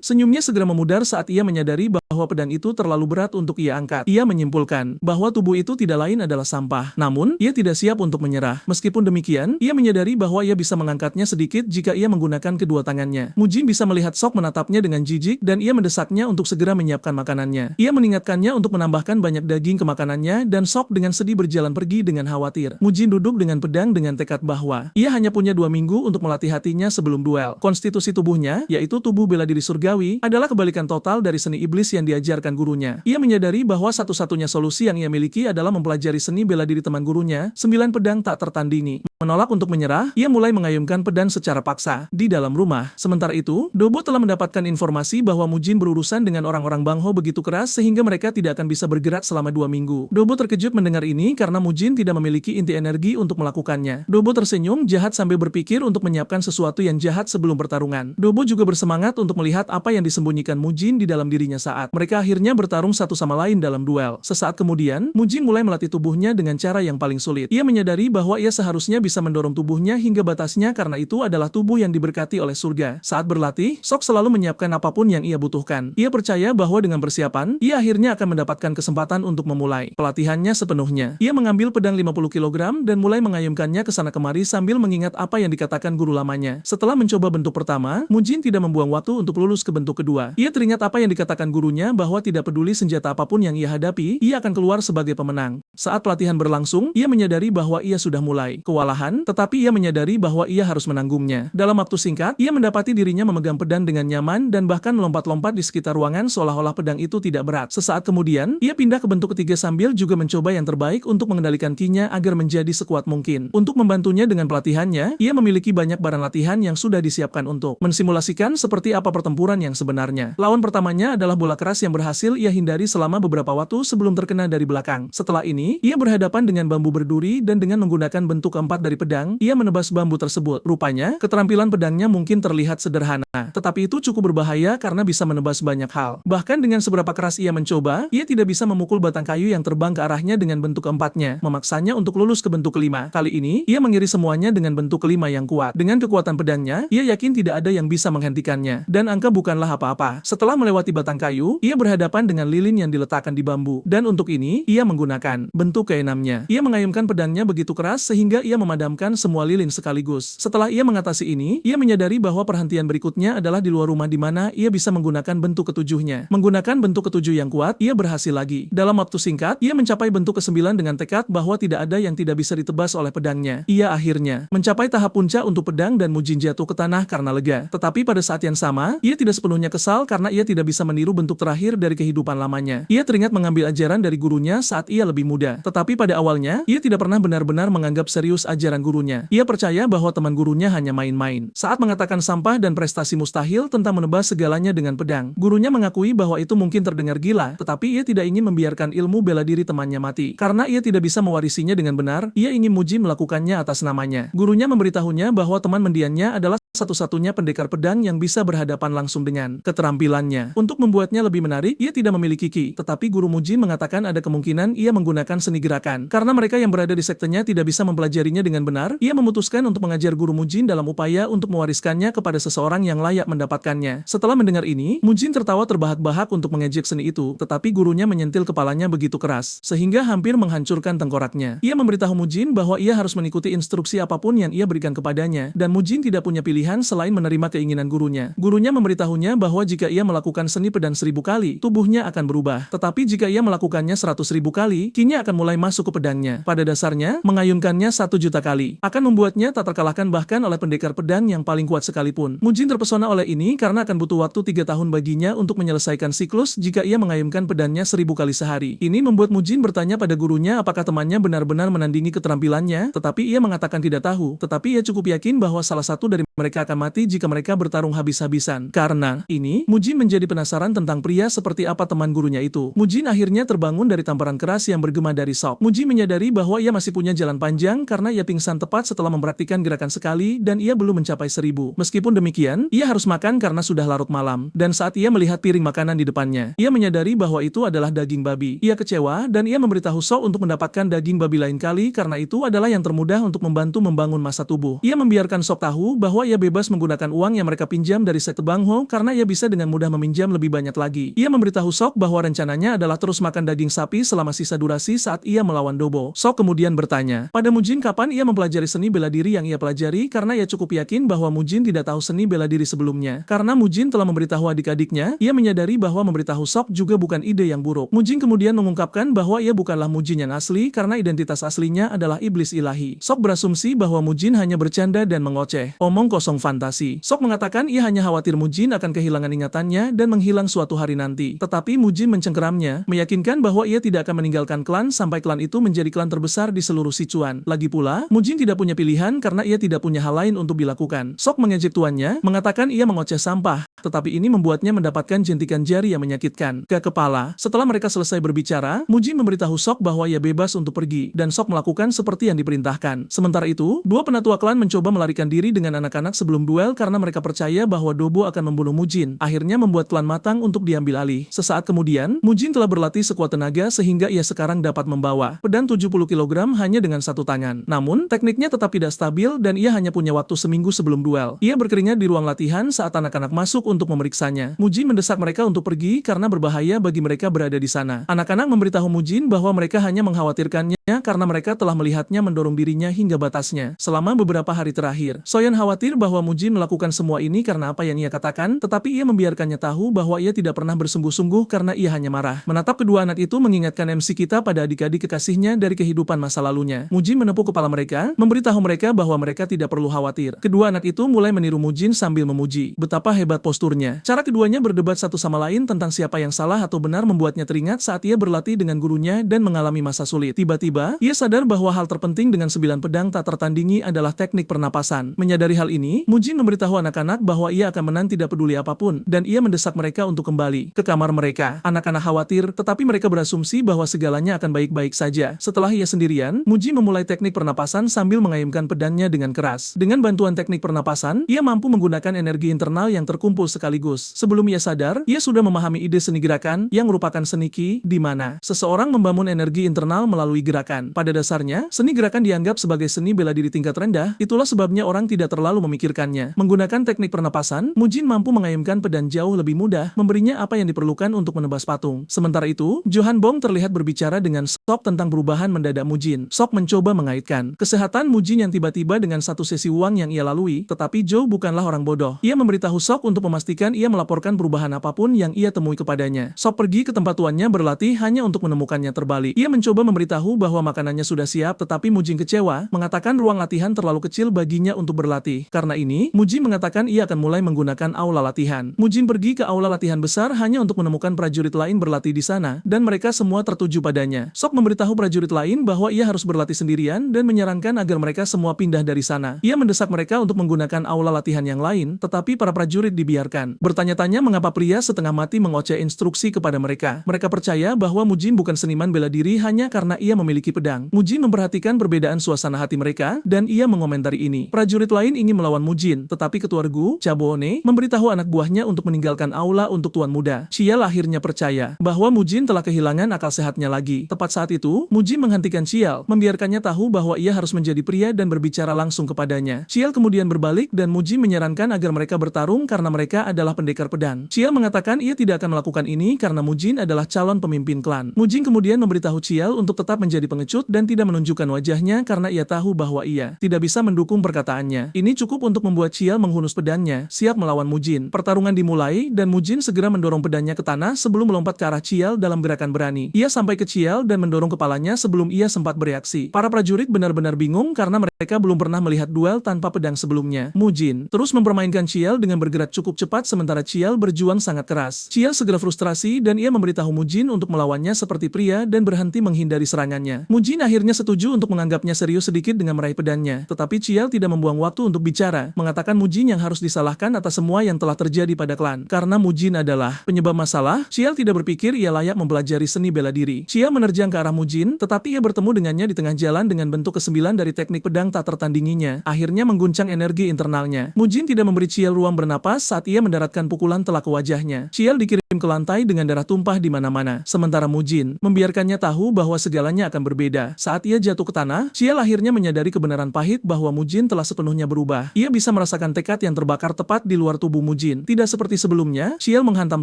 senyumnya segera memudar saat ia menyadari bahwa pedang itu terlalu berat untuk ia angkat. Ia menyimpulkan bahwa tubuh itu tidak lain adalah sampah. Namun, ia tidak siap untuk menyerah. Meskipun demikian, ia menyadari bahwa ia bisa mengangkatnya sedikit jika ia menggunakan kedua tangannya. Mujin bisa melihat Sok menatapnya dengan jijik dan ia mendesaknya untuk segera menyiapkan makanannya. Ia mengingatkannya untuk menambahkan banyak daging ke makanannya dan Sok dengan sedih berjalan pergi dengan khawatir. Mujin duduk dengan pedang dengan tekad bahwa ia hanya punya 2 minggu untuk melatih hatinya sebelum duel. Konstitusi tubuhnya, yaitu tubuh bela diri surgawi, adalah kebalikan total dari seni iblis yang diajarkan gurunya. Ia menyadari bahwa satu-satunya solusi yang ia miliki adalah mempelajari seni bela diri teman gurunya, 9 pedang tak tertandingi. Menolak untuk menyerah, ia mulai mengayunkan pedang secara paksa. Di dalam rumah, sementara itu, Dobo telah mendapatkan informasi bahwa Mujin berurusan dengan orang-orang Bangho begitu keras sehingga mereka tidak akan bisa bergerak selama 2 minggu. Dobo terkejut mendengar ini karena Mujin tidak memiliki inti energi untuk melakukannya. Dobo tersenyum jahat sambil berpikir untuk menyiapkan sesuatu yang jahat sebelum pertarungan. Dobo juga bersemangat untuk melihat apa yang disembunyikan Mujin di dalam dirinya saat mereka akhirnya bertarung satu sama lain dalam duel. Sesaat kemudian, Mujin mulai melatih tubuhnya dengan cara yang paling sulit. Ia menyadari bahwa ia seharusnya bisa mendorong tubuhnya hingga batasnya karena itu adalah tubuh yang diberkati oleh surga. Saat berlatih, Sok selalu menyiapkan apapun yang ia butuhkan. Ia percaya bahwa dengan persiapan, ia akhirnya akan mendapatkan kesempatan untuk memulai pelatihannya sepenuhnya. Ia mengambil pedang 50 kg dan mulai mengayunkannya ke sana kemari sambil mengingat apa yang dikatakan guru lamanya. Setelah mencoba bentuk pertama, Mujin tidak membuang waktu untuk lulus ke bentuk kedua. Ia teringat apa yang dikatakan gurunya bahwa tidak peduli senjata apapun yang ia hadapi, ia akan keluar sebagai pemenang. Saat pelatihan berlangsung, ia menyadari bahwa ia sudah mulai kewalahan, tetapi ia menyadari bahwa ia harus menanggungnya. Dalam waktu singkat, ia mendapati dirinya memegang pedang dengan nyaman dan bahkan melompat-lompat di sekitar ruangan seolah-olah pedang itu tidak berat. Sesaat kemudian, ia pindah ke bentuk ketiga sambil juga mencoba yang terbaik untuk mengendalikan ki-nya agar menjadi sekuat mungkin. Untuk membantunya dengan pelatihannya, ia memiliki banyak barang latihan yang sudah disiapkan untuk mensimulasikan seperti apa pertempuran yang sebenarnya. Lawan pertamanya adalah bola keras yang berhasil ia hindari selama beberapa waktu sebelum terkena dari belakang. Setelah ini, ia berhadapan dengan bambu berduri dan dengan menggunakan bentuk keempat dari pedang, ia menebas bambu tersebut. Rupanya, keterampilan pedangnya mungkin terlihat sederhana, tetapi itu cukup berbahaya karena bisa menebas banyak hal. Bahkan dengan seberapa keras ia mencoba, ia tidak bisa memukul batang kayu yang terbang ke arahnya dengan bentuk keempatnya, memaksanya untuk lulus ke bentuk kelima. Kali ini, ia mengiris semuanya dengan bentuk kelima yang kuat. Dengan kekuatan pedangnya, ia yakin tidak ada yang bisa menghentikannya. Dan angka bukanlah apa-apa. Setelah melewati batang kayu, ia berhadapan dengan lilin yang diletakkan di bambu. Dan untuk ini, ia menggunakan bentuk keenamnya. Ia mengayunkan pedangnya begitu keras sehingga ia memadamkan semua lilin sekaligus. Setelah ia mengatasi ini, ia menyadari bahwa perhentian berikutnya adalah di luar rumah di mana ia bisa menggunakan bentuk ketujuhnya. Menggunakan bentuk ketujuh yang kuat, ia berhasil lagi. Dalam waktu singkat, ia mencapai bentuk ke-9 dengan tekad bahwa tidak ada yang tidak bisa ditebas oleh pedangnya. Ia akhirnya mencapai tahap puncak untuk pedang dan Mujin jatuh ke tanah karena lega. Tetapi pada saat yang sama, ia tidak sepenuhnya kesal karena ia tidak bisa meniru bentuk terakhir dari kehidupan lamanya. Ia teringat mengambil ajaran dari gurunya saat ia lebih muda. Tetapi pada awalnya, ia tidak pernah benar-benar menganggap serius ajaran gurunya. Ia percaya bahwa teman gurunya hanya main-main. Saat mengatakan sampah dan prestasi mustahil tentang menebas segalanya dengan pedang, gurunya mengakui bahwa itu mungkin terdengar gila, tetapi ia tidak ingin membiarkan ilmu bela diri temannya mati. Karena ia tidak bisa mewarisinya dengan benar, ia ingin Mujin melakukannya atas namanya. Gurunya memberitahunya bahwa teman mendiannya adalah satu-satunya pendekar pedang yang bisa berhadapan langsung dengan keterampilannya. Untuk membuatnya lebih menarik, ia tidak memiliki ki, tetapi guru Mujin mengatakan ada kemungkinan ia menggunakan seni gerakan. Karena mereka yang berada di sektenya tidak bisa mempelajarinya dengan benar, ia memutuskan untuk mengajar guru Mujin dalam upaya untuk mewariskannya kepada seseorang yang layak mendapatkannya. Setelah mendengar ini, Mujin tertawa terbahak-bahak untuk mengejek seni itu, tetapi gurunya menyentil kepalanya begitu keras, sehingga hampir menghancurkan tengkoraknya. Ia memberitahu Mujin bahwa ia harus mengikuti instruksi apapun yang ia berikan kepadanya, dan Mujin tidak punya pilihan selain menerima keinginan gurunya. Gurunya memberitahunya bahwa jika ia melakukan seni pedang 1000 kali, tubuhnya akan berubah. Tetapi jika ia melakukannya 100.000 kali, ki-nya akan mulai masuk ke pedangnya. Pada dasarnya, mengayunkannya 1.000.000 kali akan membuatnya tak terkalahkan bahkan oleh pendekar pedang yang paling kuat sekalipun. Mujin terpesona oleh ini karena akan butuh waktu 3 tahun baginya untuk menyelesaikan siklus jika ia mengayunkan pedangnya 1000 kali sehari. Ini membuat Mujin bertanya pada gurunya apakah temannya benar-benar menandingi keterampilannya, tetapi ia mengatakan tidak tahu. Tetapi ia cukup yakin bahwa salah satu dari mereka mereka akan mati jika mereka bertarung habis-habisan. Karena ini, Mujin menjadi penasaran tentang pria seperti apa teman gurunya itu. Mujin akhirnya terbangun dari tamparan keras yang bergema dari Sok. Mujin menyadari bahwa ia masih punya jalan panjang karena ia pingsan tepat setelah mempraktikkan gerakan sekali dan ia belum mencapai 1000. Meskipun demikian, ia harus makan karena sudah larut malam. Dan saat ia melihat piring makanan di depannya, ia menyadari bahwa itu adalah daging babi. Ia kecewa dan ia memberitahu Sok untuk mendapatkan daging babi lain kali karena itu adalah yang termudah untuk membantu membangun massa tubuh. Ia membiarkan Sok tahu bahwa ia bebas menggunakan uang yang mereka pinjam dari sekte Bang Ho karena ia bisa dengan mudah meminjam lebih banyak lagi. Ia memberitahu Sok bahwa rencananya adalah terus makan daging sapi selama sisa durasi saat ia melawan Dobo. Sok kemudian bertanya pada Mujin kapan ia mempelajari seni bela diri yang ia pelajari karena ia cukup yakin bahwa Mujin tidak tahu seni bela diri sebelumnya. Karena Mujin telah memberitahu adik-adiknya, ia menyadari bahwa memberitahu Sok juga bukan ide yang buruk. Mujin kemudian mengungkapkan bahwa ia bukanlah Mujin yang asli karena identitas aslinya adalah iblis ilahi. Sok berasumsi bahwa Mujin hanya bercanda dan mengoceh. Omong kosong fantasi. Sok mengatakan ia hanya khawatir Mujin akan kehilangan ingatannya dan menghilang suatu hari nanti. Tetapi Mujin mencengkeramnya, meyakinkan bahwa ia tidak akan meninggalkan klan sampai klan itu menjadi klan terbesar di seluruh Sichuan. Lagi pula, Mujin tidak punya pilihan karena ia tidak punya hal lain untuk dilakukan. Sok mengejek tuannya, mengatakan ia mengoceh sampah, tetapi ini membuatnya mendapatkan jentikan jari yang menyakitkan ke kepala. Setelah mereka selesai berbicara, Mujin memberitahu Sok bahwa ia bebas untuk pergi, dan Sok melakukan seperti yang diperintahkan. Sementara itu, dua penatua klan mencoba melarikan diri dengan anak-anak sebelum duel karena mereka percaya bahwa Dobo akan membunuh Mujin, akhirnya membuat klan matang untuk diambil alih. Sesaat kemudian, Mujin telah berlatih sekuat tenaga sehingga ia sekarang dapat membawa pedang 70 kg hanya dengan satu tangan. Namun, tekniknya tetap tidak stabil dan ia hanya punya waktu seminggu sebelum duel. Ia berkeringat di ruang latihan saat anak-anak masuk untuk memeriksanya. Mujin mendesak mereka untuk pergi karena berbahaya bagi mereka berada di sana. Anak-anak memberitahu Mujin bahwa mereka hanya mengkhawatirkannya karena mereka telah melihatnya mendorong dirinya hingga batasnya selama beberapa hari terakhir. Soyan khawatir bahwa Mujin melakukan semua ini karena apa yang ia katakan, tetapi ia membiarkannya tahu bahwa ia tidak pernah bersungguh-sungguh karena ia hanya marah. Menatap kedua anak itu mengingatkan MC kita pada adik-adik kekasihnya dari kehidupan masa lalunya. Mujin menepuk kepala mereka, memberitahu mereka bahwa mereka tidak perlu khawatir. Kedua anak itu mulai meniru Mujin sambil memuji betapa hebat posturnya. Cara keduanya berdebat satu sama lain tentang siapa yang salah atau benar membuatnya teringat saat ia berlatih dengan gurunya dan mengalami masa sulit. Tiba-tiba, ia sadar bahwa hal terpenting dengan 9 pedang tak tertandingi adalah teknik pernapasan. Menyadari hal ini, Mujin memberitahu anak-anak bahwa ia akan menang tidak peduli apapun, dan ia mendesak mereka untuk kembali ke kamar mereka. Anak-anak khawatir, tetapi mereka berasumsi bahwa segalanya akan baik-baik saja. Setelah ia sendirian, Mujin memulai teknik pernapasan sambil mengayunkan pedangnya dengan keras. Dengan bantuan teknik pernapasan, ia mampu menggunakan energi internal yang terkumpul sekaligus. Sebelum ia sadar, ia sudah memahami ide seni gerakan yang merupakan seni Qi, di mana seseorang membangun energi internal melalui gerakan. Pada dasarnya, seni gerakan dianggap sebagai seni bela diri tingkat rendah, itulah sebabnya orang tidak terlalu memikirkannya. Menggunakan teknik pernapasan, Mujin mampu mengayunkan pedang jauh lebih mudah, memberinya apa yang diperlukan untuk menebas patung. Sementara itu, Johan Bong terlihat berbicara dengan Sok tentang perubahan mendadak Mujin. Sok mencoba mengaitkan kesehatan Mujin yang tiba-tiba dengan satu sesi uang yang ia lalui, tetapi Zhou bukanlah orang bodoh. Ia memberitahu Sok untuk memastikan ia melaporkan perubahan apapun yang ia temui kepadanya. Sok pergi ke tempat tuannya berlatih hanya untuk menemukannya terbalik. Ia mencoba memberitahu bahwa makanannya sudah siap, tetapi Mujin kecewa, mengatakan ruang latihan terlalu kecil baginya untuk berlatih. Karena ini, Mujin mengatakan ia akan mulai menggunakan aula latihan. Mujin pergi ke aula latihan besar hanya untuk menemukan prajurit lain berlatih di sana, dan mereka semua tertuju padanya. Sok memberitahu prajurit lain bahwa ia harus berlatih sendirian dan menyarankan agar mereka semua pindah dari sana. Ia mendesak mereka untuk menggunakan aula latihan yang lain, tetapi para prajurit dibiarkan. Bertanya-tanya mengapa pria setengah mati mengoceh instruksi kepada mereka. Mereka percaya bahwa Mujin bukan seniman bela diri hanya karena ia memiliki pedang. Mujin memperhatikan perbedaan suasana hati mereka, dan ia mengomentari ini. Prajurit lain ingin melawan Mujin, tetapi ketua regu, Cabone, memberitahu anak buahnya untuk meninggalkan aula untuk tuan muda. Ciel akhirnya percaya bahwa Mujin telah kehilangan akal sehatnya lagi. Tepat saat itu, Mujin menghentikan Ciel, membiarkannya tahu bahwa ia harus menjadi pria dan berbicara langsung kepadanya. Ciel kemudian berbalik dan Mujin menyarankan agar mereka bertarung karena mereka adalah pendekar pedang. Ciel mengatakan ia tidak akan melakukan ini karena Mujin adalah calon pemimpin klan. Mujin kemudian memberitahu Ciel untuk tetap menjadi pengecut dan tidak menunjukkan wajahnya karena ia tahu bahwa ia tidak bisa mendukung perkataannya. Ini cukup untuk membuat Ciel menghunus pedangnya, siap melawan Mujin. Pertarungan dimulai dan Mujin segera mendorong pedangnya ke tanah sebelum melompat ke arah Ciel dalam gerakan berani. Ia sampai ke Ciel dan mendorong kepalanya sebelum ia sempat bereaksi. Para prajurit benar-benar bingung karena mereka belum pernah melihat duel tanpa pedang sebelumnya. Mujin terus mempermainkan Ciel dengan bergerak cukup cepat sementara Ciel berjuang sangat keras. Ciel segera frustrasi dan ia memberitahu Mujin untuk melawannya seperti pria dan berhenti menghindari serangannya. Mujin akhirnya setuju untuk menganggapnya serius sedikit dengan meraih pedangnya, tetapi Ciel tidak membuang waktu untuk bicara. mereka, mengatakan Mujin yang harus disalahkan atas semua yang telah terjadi pada klan. Karena Mujin adalah penyebab masalah, Ciel tidak berpikir ia layak mempelajari seni bela diri. Ciel menerjang ke arah Mujin, tetapi ia bertemu dengannya di tengah jalan dengan bentuk ke-9 dari teknik pedang tak tertandinginya, akhirnya mengguncang energi internalnya. Mujin tidak memberi Ciel ruang bernapas saat ia mendaratkan pukulan telak ke wajahnya. Ciel dikirim ke lantai dengan darah tumpah di mana-mana. Sementara Mujin membiarkannya tahu bahwa segalanya akan berbeda. Saat ia jatuh ke tanah, Ciel akhirnya menyadari kebenaran pahit bahwa Mujin telah sepenuhnya berubah. Ia bisa merasakan tekad yang terbakar tepat di luar tubuh Mujin. Tidak seperti sebelumnya, Ciel menghantam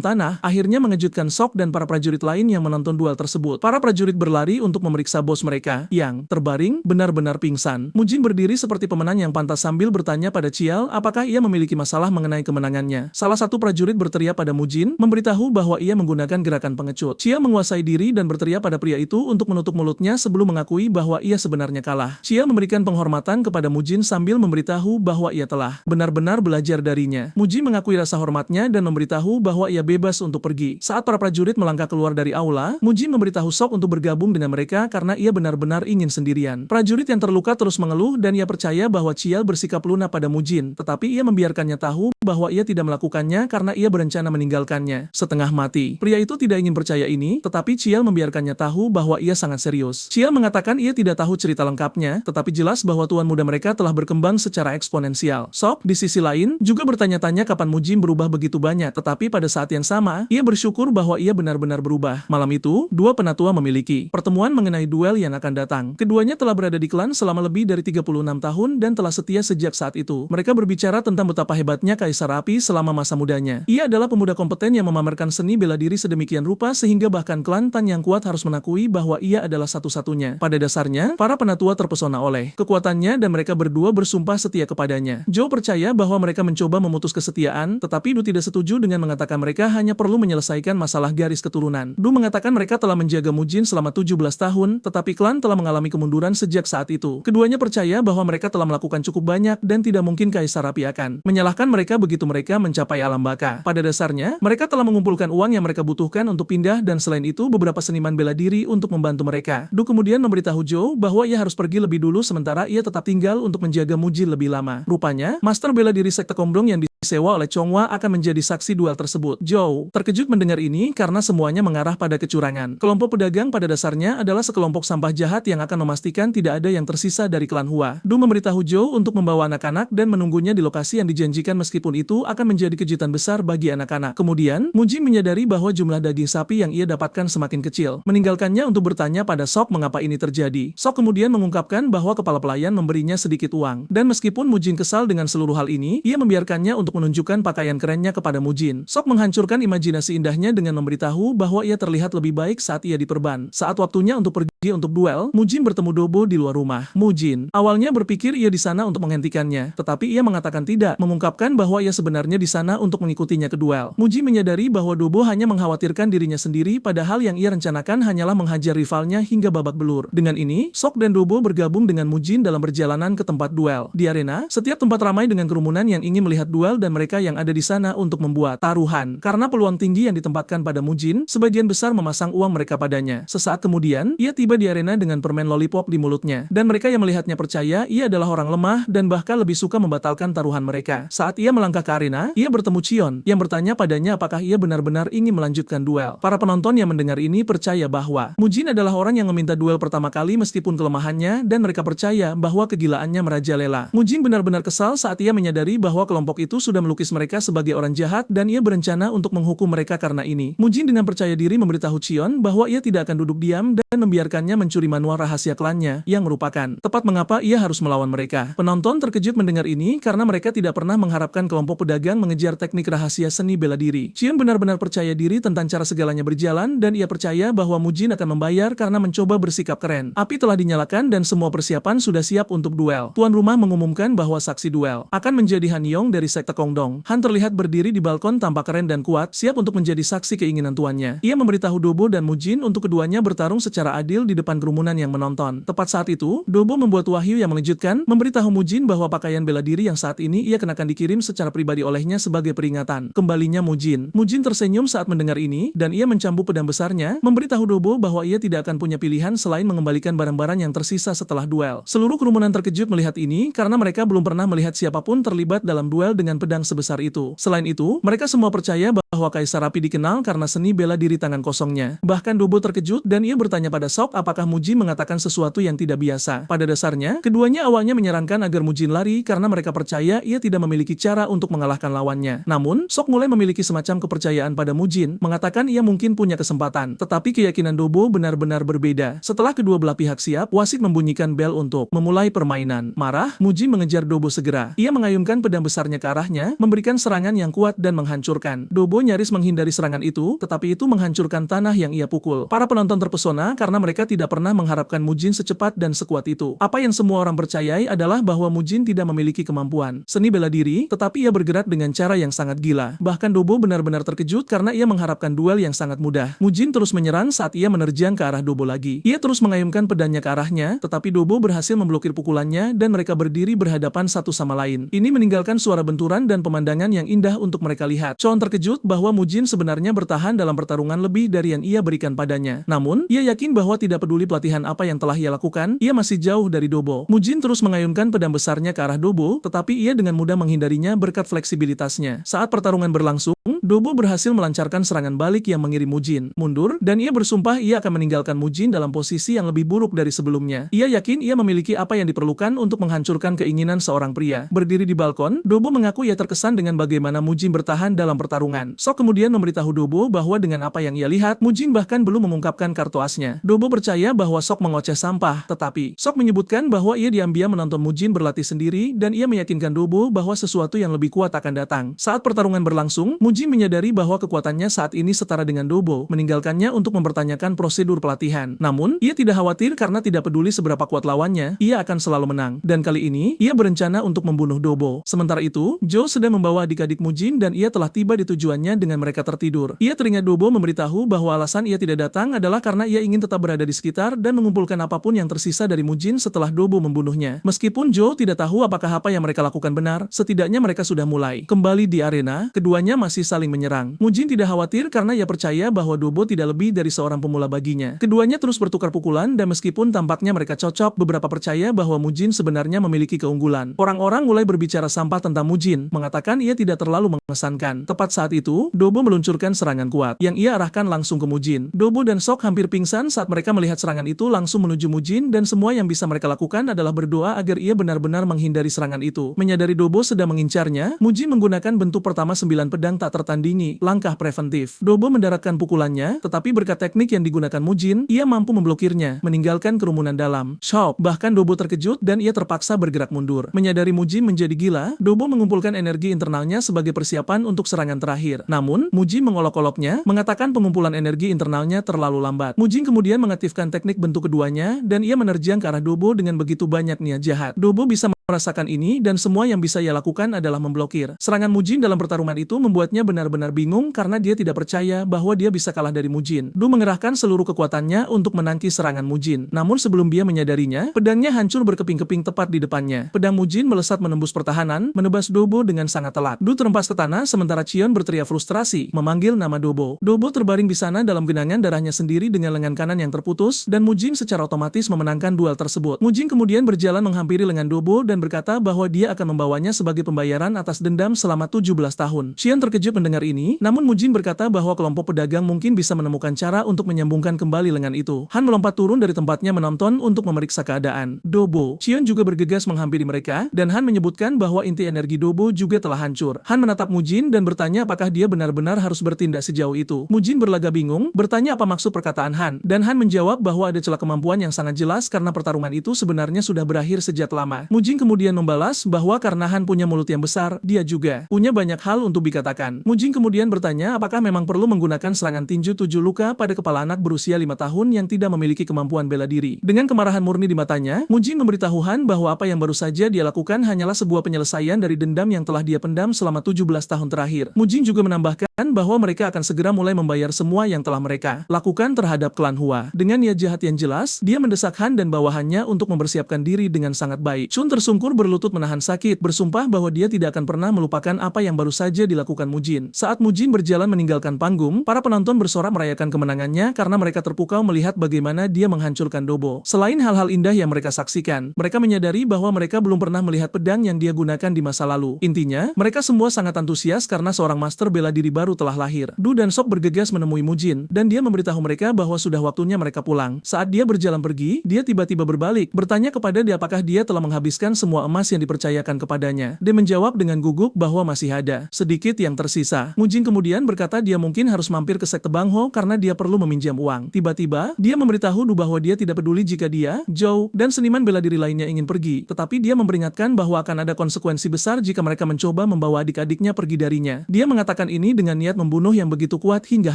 tanah, akhirnya mengejutkan Sok dan para prajurit lain yang menonton duel tersebut. Para prajurit berlari untuk memeriksa bos mereka, yang terbaring benar-benar pingsan. Mujin berdiri seperti pemenang yang pantas sambil bertanya pada Ciel apakah ia memiliki masalah mengenai kemenangannya. Salah satu prajurit berteriak pada Mujin, memberitahu bahwa ia menggunakan gerakan pengecut. Ciel menguasai diri dan berteriak pada pria itu untuk menutup mulutnya sebelum mengakui bahwa ia sebenarnya kalah. Ciel memberikan penghormatan kepada Mujin sambil memberitahu bahwa ia telah benar-benar belajar darinya. Mujin mengakui rasa hormatnya dan memberitahu bahwa ia bebas untuk pergi. Saat para prajurit melangkah keluar dari aula, Mujin memberitahu Sok untuk bergabung dengan mereka karena ia benar-benar ingin sendirian. Prajurit yang terluka terus mengeluh dan ia percaya bahwa Ciel bersikap lunak pada Mujin, tetapi ia membiarkannya tahu bahwa ia tidak melakukannya karena ia berencana meninggalkannya setengah mati. Pria itu tidak ingin percaya ini, tetapi Ciel membiarkannya tahu bahwa ia sangat serius. Ciel mengatakan ia tidak tahu cerita lengkapnya, tetapi jelas bahwa tuan muda mereka telah berkembang secara eksponensial. Sok, di sisi lain, juga bertanya-tanya kapan Mujin berubah begitu banyak, tetapi pada saat yang sama, ia bersyukur bahwa ia benar-benar berubah. Malam itu, dua penatua memiliki pertemuan mengenai duel yang akan datang. Keduanya telah berada di klan selama lebih dari 36 tahun dan telah setia sejak saat itu. Mereka berbicara tentang betapa hebatnya Kaisar Api selama masa mudanya. Ia adalah pemuda kompeten yang memamerkan seni bela diri sedemikian rupa sehingga bahkan klan Tan yang kuat harus mengakui bahwa ia adalah satu-satunya. Pada dasarnya, para penatua terpesona oleh kekuatannya dan mereka berdua bersumpah setia kepadanya. Zhou percaya bahwa mereka mencoba memutus kesetiaan, tetapi Du tidak setuju dengan mengatakan mereka hanya perlu menyelesaikan masalah garis keturunan. Du mengatakan mereka telah menjaga Mujin selama 17 tahun, tetapi klan telah mengalami kemunduran sejak saat itu. Keduanya percaya bahwa mereka telah melakukan cukup banyak dan tidak mungkin Kaisar Api akan menyalahkan mereka begitu mereka mencapai alam baka. Pada dasarnya, mereka telah mengumpulkan uang yang mereka butuhkan untuk pindah dan selain itu beberapa seniman bela diri untuk membantu mereka. Du kemudian memberitahu Zhou bahwa ia harus pergi lebih dulu sementara ia tetap tinggal untuk menjaga Mujin lebih lama. Rupanya, master bela diri sekte Kombrong yang disewa oleh Chonghua akan menjadi saksi duel tersebut. Zhou terkejut mendengar ini karena semuanya mengarah pada kecurangan. Kelompok pedagang pada dasarnya adalah sekelompok sampah jahat yang akan memastikan tidak ada yang tersisa dari klan Hua. Du memberitahu Zhou untuk membawa anak-anak dan menunggunya di lokasi yang dijanjikan meskipun itu akan menjadi kejutan besar bagi anak-anak. Kemudian, Mujin menyadari bahwa jumlah daging sapi yang ia dapatkan semakin kecil, meninggalkannya untuk bertanya pada Sok mengapa ini terjadi. Sok kemudian mengungkapkan bahwa kepala pelayan memberinya sedikit uang, dan meskipun Mujin kesal dengan seluruh hal ini, ia membiarkannya untuk menunjukkan pakaian kerennya kepada Mujin. Sok menghancurkan imajinasi indahnya dengan memberitahu bahwa ia terlihat lebih baik saat ia diperban. Saat waktunya untuk pergi untuk duel, Mujin bertemu Dobo di luar rumah. Mujin awalnya berpikir ia di sana untuk menghentikannya, tetapi ia mengatakan tidak, mengungkapkan bahwa ia sebenarnya di sana untuk mengikutinya ke duel. Mujin menyadari bahwa Dobo hanya mengkhawatirkan dirinya sendiri, padahal yang ia rencanakan hanyalah menghajar rivalnya hingga babak belur. Dengan ini, Sok dan Dobo bergabung dengan Mujin dalam perjalanan ke tempat duel. Di arena, setiap tempat ramai dengan kerumunan yang ingin melihat duel dan mereka yang ada di sana untuk membuat taruhan. Karena peluang tinggi yang ditempatkan pada Mujin, sebagian besar memasang uang mereka padanya. Sesaat kemudian, ia tiba di arena dengan permen lollipop di mulutnya, dan mereka yang melihatnya percaya ia adalah orang lemah dan bahkan lebih suka membatalkan taruhan mereka. Saat ia melangkah ke arena, ia bertemu Chion, yang bertanya padanya apakah ia benar-benar ingin melanjutkan duel. Para penonton yang mendengar ini percaya bahwa Mujin adalah orang yang meminta duel pertama kali meskipun kelemahannya, dan mereka percaya bahwa kegilaannya merajalela. Mujin benar-benar kesal saat ia menyadari bahwa kelompok itu sudah melukis mereka sebagai orang jahat dan ia berencana untuk menghukum mereka karena ini. Mujin dengan percaya diri memberitahu Chion bahwa ia tidak akan duduk diam dan membiarkannya mencuri manual rahasia klannya yang merupakan tepat mengapa ia harus melawan mereka. Penonton terkejut mendengar ini karena mereka tidak pernah mengharapkan kelompok pedagang mengejar teknik rahasia seni bela diri. Chion benar-benar percaya diri tentang cara segalanya berjalan dan ia percaya bahwa Mujin akan membayar karena mencoba bersikap keren. Api telah dinyalakan dan semua persiapan sudah siap untuk duel. Tuan rumah mengumumkan bahwa saksi duel akan menjadi Han Yong dari sekte Kongdong. Han terlihat berdiri di balkon tampak keren dan kuat, siap untuk menjadi saksi keinginan tuannya. Ia memberitahu Dobo dan Mujin untuk keduanya bertarung secara adil di di depan kerumunan yang menonton. Tepat saat itu, Dobo membuat wahyu yang mengejutkan, memberitahu Mujin bahwa pakaian bela diri yang saat ini ia kenakan dikirim secara pribadi olehnya sebagai peringatan. Kembalinya Mujin. Mujin tersenyum saat mendengar ini, dan ia mencambuk pedang besarnya, memberitahu Dobo bahwa ia tidak akan punya pilihan selain mengembalikan barang-barang yang tersisa setelah duel. Seluruh kerumunan terkejut melihat ini, karena mereka belum pernah melihat siapapun terlibat dalam duel dengan pedang sebesar itu. Selain itu, mereka semua percaya bahwa Kaisar Api dikenal karena seni bela diri tangan kosongnya. Bahkan Dobo terkejut dan ia bertanya pada Sok apakah Mujin mengatakan sesuatu yang tidak biasa. Pada dasarnya, keduanya awalnya menyarankan agar Mujin lari karena mereka percaya ia tidak memiliki cara untuk mengalahkan lawannya. Namun, Sok mulai memiliki semacam kepercayaan pada Mujin, mengatakan ia mungkin punya kesempatan. Tetapi keyakinan Dobo benar-benar berbeda. Setelah kedua belah pihak siap, wasit membunyikan bel untuk memulai permainan. Marah, Mujin mengejar Dobo segera. Ia mengayunkan pedang besarnya ke arahnya, memberikan serangan yang kuat dan menghancurkan. Dobo nyaris menghindari serangan itu, tetapi itu menghancurkan tanah yang ia pukul. Para penonton terpesona karena mereka tidak pernah mengharapkan Mujin secepat dan sekuat itu. Apa yang semua orang percayai adalah bahwa Mujin tidak memiliki kemampuan seni bela diri, tetapi ia bergerak dengan cara yang sangat gila. Bahkan Dobo benar-benar terkejut karena ia mengharapkan duel yang sangat mudah. Mujin terus menyerang saat ia menerjang ke arah Dobo lagi. Ia terus mengayunkan pedangnya ke arahnya, tetapi Dobo berhasil memblokir pukulannya dan mereka berdiri berhadapan satu sama lain. Ini meninggalkan suara benturan dan pemandangan yang indah untuk mereka lihat. Chon terkejut bahwa Mujin sebenarnya bertahan dalam pertarungan lebih dari yang ia berikan padanya. Namun, ia yakin bahwa tidak peduli pelatihan apa yang telah ia lakukan, ia masih jauh dari Dobo. Mujin terus mengayunkan pedang besarnya ke arah Dobo, tetapi ia dengan mudah menghindarinya berkat fleksibilitasnya. Saat pertarungan berlangsung, Dobo berhasil melancarkan serangan balik yang mengirim Mujin mundur, dan ia bersumpah ia akan meninggalkan Mujin dalam posisi yang lebih buruk dari sebelumnya. Ia yakin ia memiliki apa yang diperlukan untuk menghancurkan keinginan seorang pria. Berdiri di balkon, Dobo mengaku ia terkesan dengan bagaimana Mujin bertahan dalam pertarungan. Sok kemudian memberitahu Dobo bahwa dengan apa yang ia lihat, Mujin bahkan belum mengungkapkan kartu asnya. Dobo percaya bahwa Sok mengoceh sampah, tetapi Sok menyebutkan bahwa ia diam-diam menonton Mujin berlatih sendiri dan ia meyakinkan Dobo bahwa sesuatu yang lebih kuat akan datang. Saat pertarungan berlangsung, Mujin menyadari bahwa kekuatannya saat ini setara dengan Dobo, meninggalkannya untuk mempertanyakan prosedur pelatihan. Namun, ia tidak khawatir karena tidak peduli seberapa kuat lawannya, ia akan selalu menang. Dan kali ini, ia berencana untuk membunuh Dobo. Sementara itu, Joe sedang membawa adik-adik Mujin dan ia telah tiba di tujuannya dengan mereka tertidur. Ia teringat Dobo memberitahu bahwa alasan ia tidak datang adalah karena ia ingin tetap berada di sekitar dan mengumpulkan apapun yang tersisa dari Mujin setelah Dobo membunuhnya. Meskipun Joe tidak tahu apakah apa yang mereka lakukan benar, setidaknya mereka sudah mulai. Kembali di arena, keduanya masih saling menyerang. Mujin tidak khawatir karena ia percaya bahwa Dobo tidak lebih dari seorang pemula baginya. Keduanya terus bertukar pukulan dan meskipun tampaknya mereka cocok, beberapa percaya bahwa Mujin sebenarnya memiliki keunggulan. Orang-orang mulai berbicara sampah tentang Mujin, mengatakan ia tidak terlalu mengesankan. Tepat saat itu, Dobo meluncurkan serangan kuat, yang ia arahkan langsung ke Mujin. Dobo dan Sok hampir pingsan saat mereka melihat serangan itu langsung menuju Mujin dan semua yang bisa mereka lakukan adalah berdoa agar ia benar-benar menghindari serangan itu. Menyadari Dobo sedang mengincarnya, Mujin menggunakan bentuk pertama 9 pedang tak tertandingi, langkah preventif. Dobo mendaratkan pukulannya, tetapi berkat teknik yang digunakan Mujin, ia mampu memblokirnya, meninggalkan kerumunan dalam. Shock, bahkan Dobo terkejut dan ia terpaksa bergerak mundur. Menyadari Mujin menjadi gila, Dobo mengumpulkan energi internalnya sebagai persiapan untuk serangan terakhir. Namun, Mujin mengolok-oloknya, mengatakan pengumpulan energi internalnya terlalu lambat. Mujin kemudian mengaktifkan teknik bentuk keduanya dan ia menerjang ke arah Dobo dengan begitu banyak niat jahat. Dobo bisa merasakan ini dan semua yang bisa ia lakukan adalah memblokir. Serangan Mujin dalam pertarungan itu membuatnya benar-benar bingung karena dia tidak percaya bahwa dia bisa kalah dari Mujin. Du mengerahkan seluruh kekuatannya untuk menangkis serangan Mujin. Namun sebelum dia menyadarinya, pedangnya hancur berkeping-keping tepat di depannya. Pedang Mujin melesat menembus pertahanan, menebas Dobo dengan sangat telak. Du terempas ke tanah sementara Chion berteriak frustrasi, memanggil nama Dobo. Dobo terbaring di sana dalam genangan darahnya sendiri dengan lengan kanan yang terputus dan Mujin secara otomatis memenangkan duel tersebut. Mujin kemudian berjalan menghampiri lengan Dobo dan berkata bahwa dia akan membawanya sebagai pembayaran atas dendam selama 17 tahun. Chion terkejut mendengar ini, namun Mujin berkata bahwa kelompok pedagang mungkin bisa menemukan cara untuk menyambungkan kembali lengan itu. Han melompat turun dari tempatnya menonton untuk memeriksa keadaan Dobo. Chion juga bergegas menghampiri mereka, dan Han menyebutkan bahwa inti energi Dobo juga telah hancur. Han menatap Mujin dan bertanya apakah dia benar-benar harus bertindak sejauh itu. Mujin berlagak bingung, bertanya apa maksud perkataan Han, dan Han menjawab bahwa ada celah kemampuan yang sangat jelas karena pertarungan itu sebenarnya sudah berakhir sejak lama. Mujin kemudian membalas bahwa karena Han punya mulut yang besar, dia juga punya banyak hal untuk dikatakan. Mujin kemudian bertanya apakah memang perlu menggunakan serangan tinju 7 luka pada kepala anak berusia 5 tahun yang tidak memiliki kemampuan bela diri. Dengan kemarahan murni di matanya, Mujin memberitahu Han bahwa apa yang baru saja dia lakukan hanyalah sebuah penyelesaian dari dendam yang telah dia pendam selama 17 tahun terakhir. Mujin juga menambahkan bahwa mereka akan segera mulai membayar semua yang telah mereka lakukan terhadap klan Hua. Dengan niat jahat yang jelas, dia mendesak Han dan bawahannya untuk mempersiapkan diri dengan sangat baik. Chun tersungkur berlutut menahan sakit, bersumpah bahwa dia tidak akan pernah melupakan apa yang baru saja dilakukan Mujin. Saat Mujin berjalan meninggalkan panggung, para penonton bersorak merayakan kemenangannya karena mereka terpukau melihat bagaimana dia menghancurkan Dobo. Selain hal-hal indah yang mereka saksikan, mereka menyadari bahwa mereka belum pernah melihat pedang yang dia gunakan di masa lalu. Intinya, mereka semua sangat antusias karena seorang master bela diri baru telah lahir. Du dan Sok bergegas menemui Mujin, dan dia memberitahu mereka bahwa sudah waktunya mereka pulang. Saat dia berjalan pergi, dia tiba-tiba berbalik, bertanya kepada dia apakah dia telah menghabiskan semua emas yang dipercayakan kepadanya. Dia menjawab dengan gugup bahwa masih ada sedikit yang tersisa. Mujin kemudian berkata dia mungkin harus mampir ke sekte Bangho karena dia perlu meminjam uang. Tiba-tiba, dia memberitahu Du bahwa dia tidak peduli jika dia, Zhou, dan seniman bela diri lainnya ingin pergi, tetapi dia memperingatkan bahwa akan ada konsekuensi besar jika mereka mencoba membawa adik-adiknya pergi darinya. Dia mengatakan ini dengan niat membunuh yang begitu kuat hingga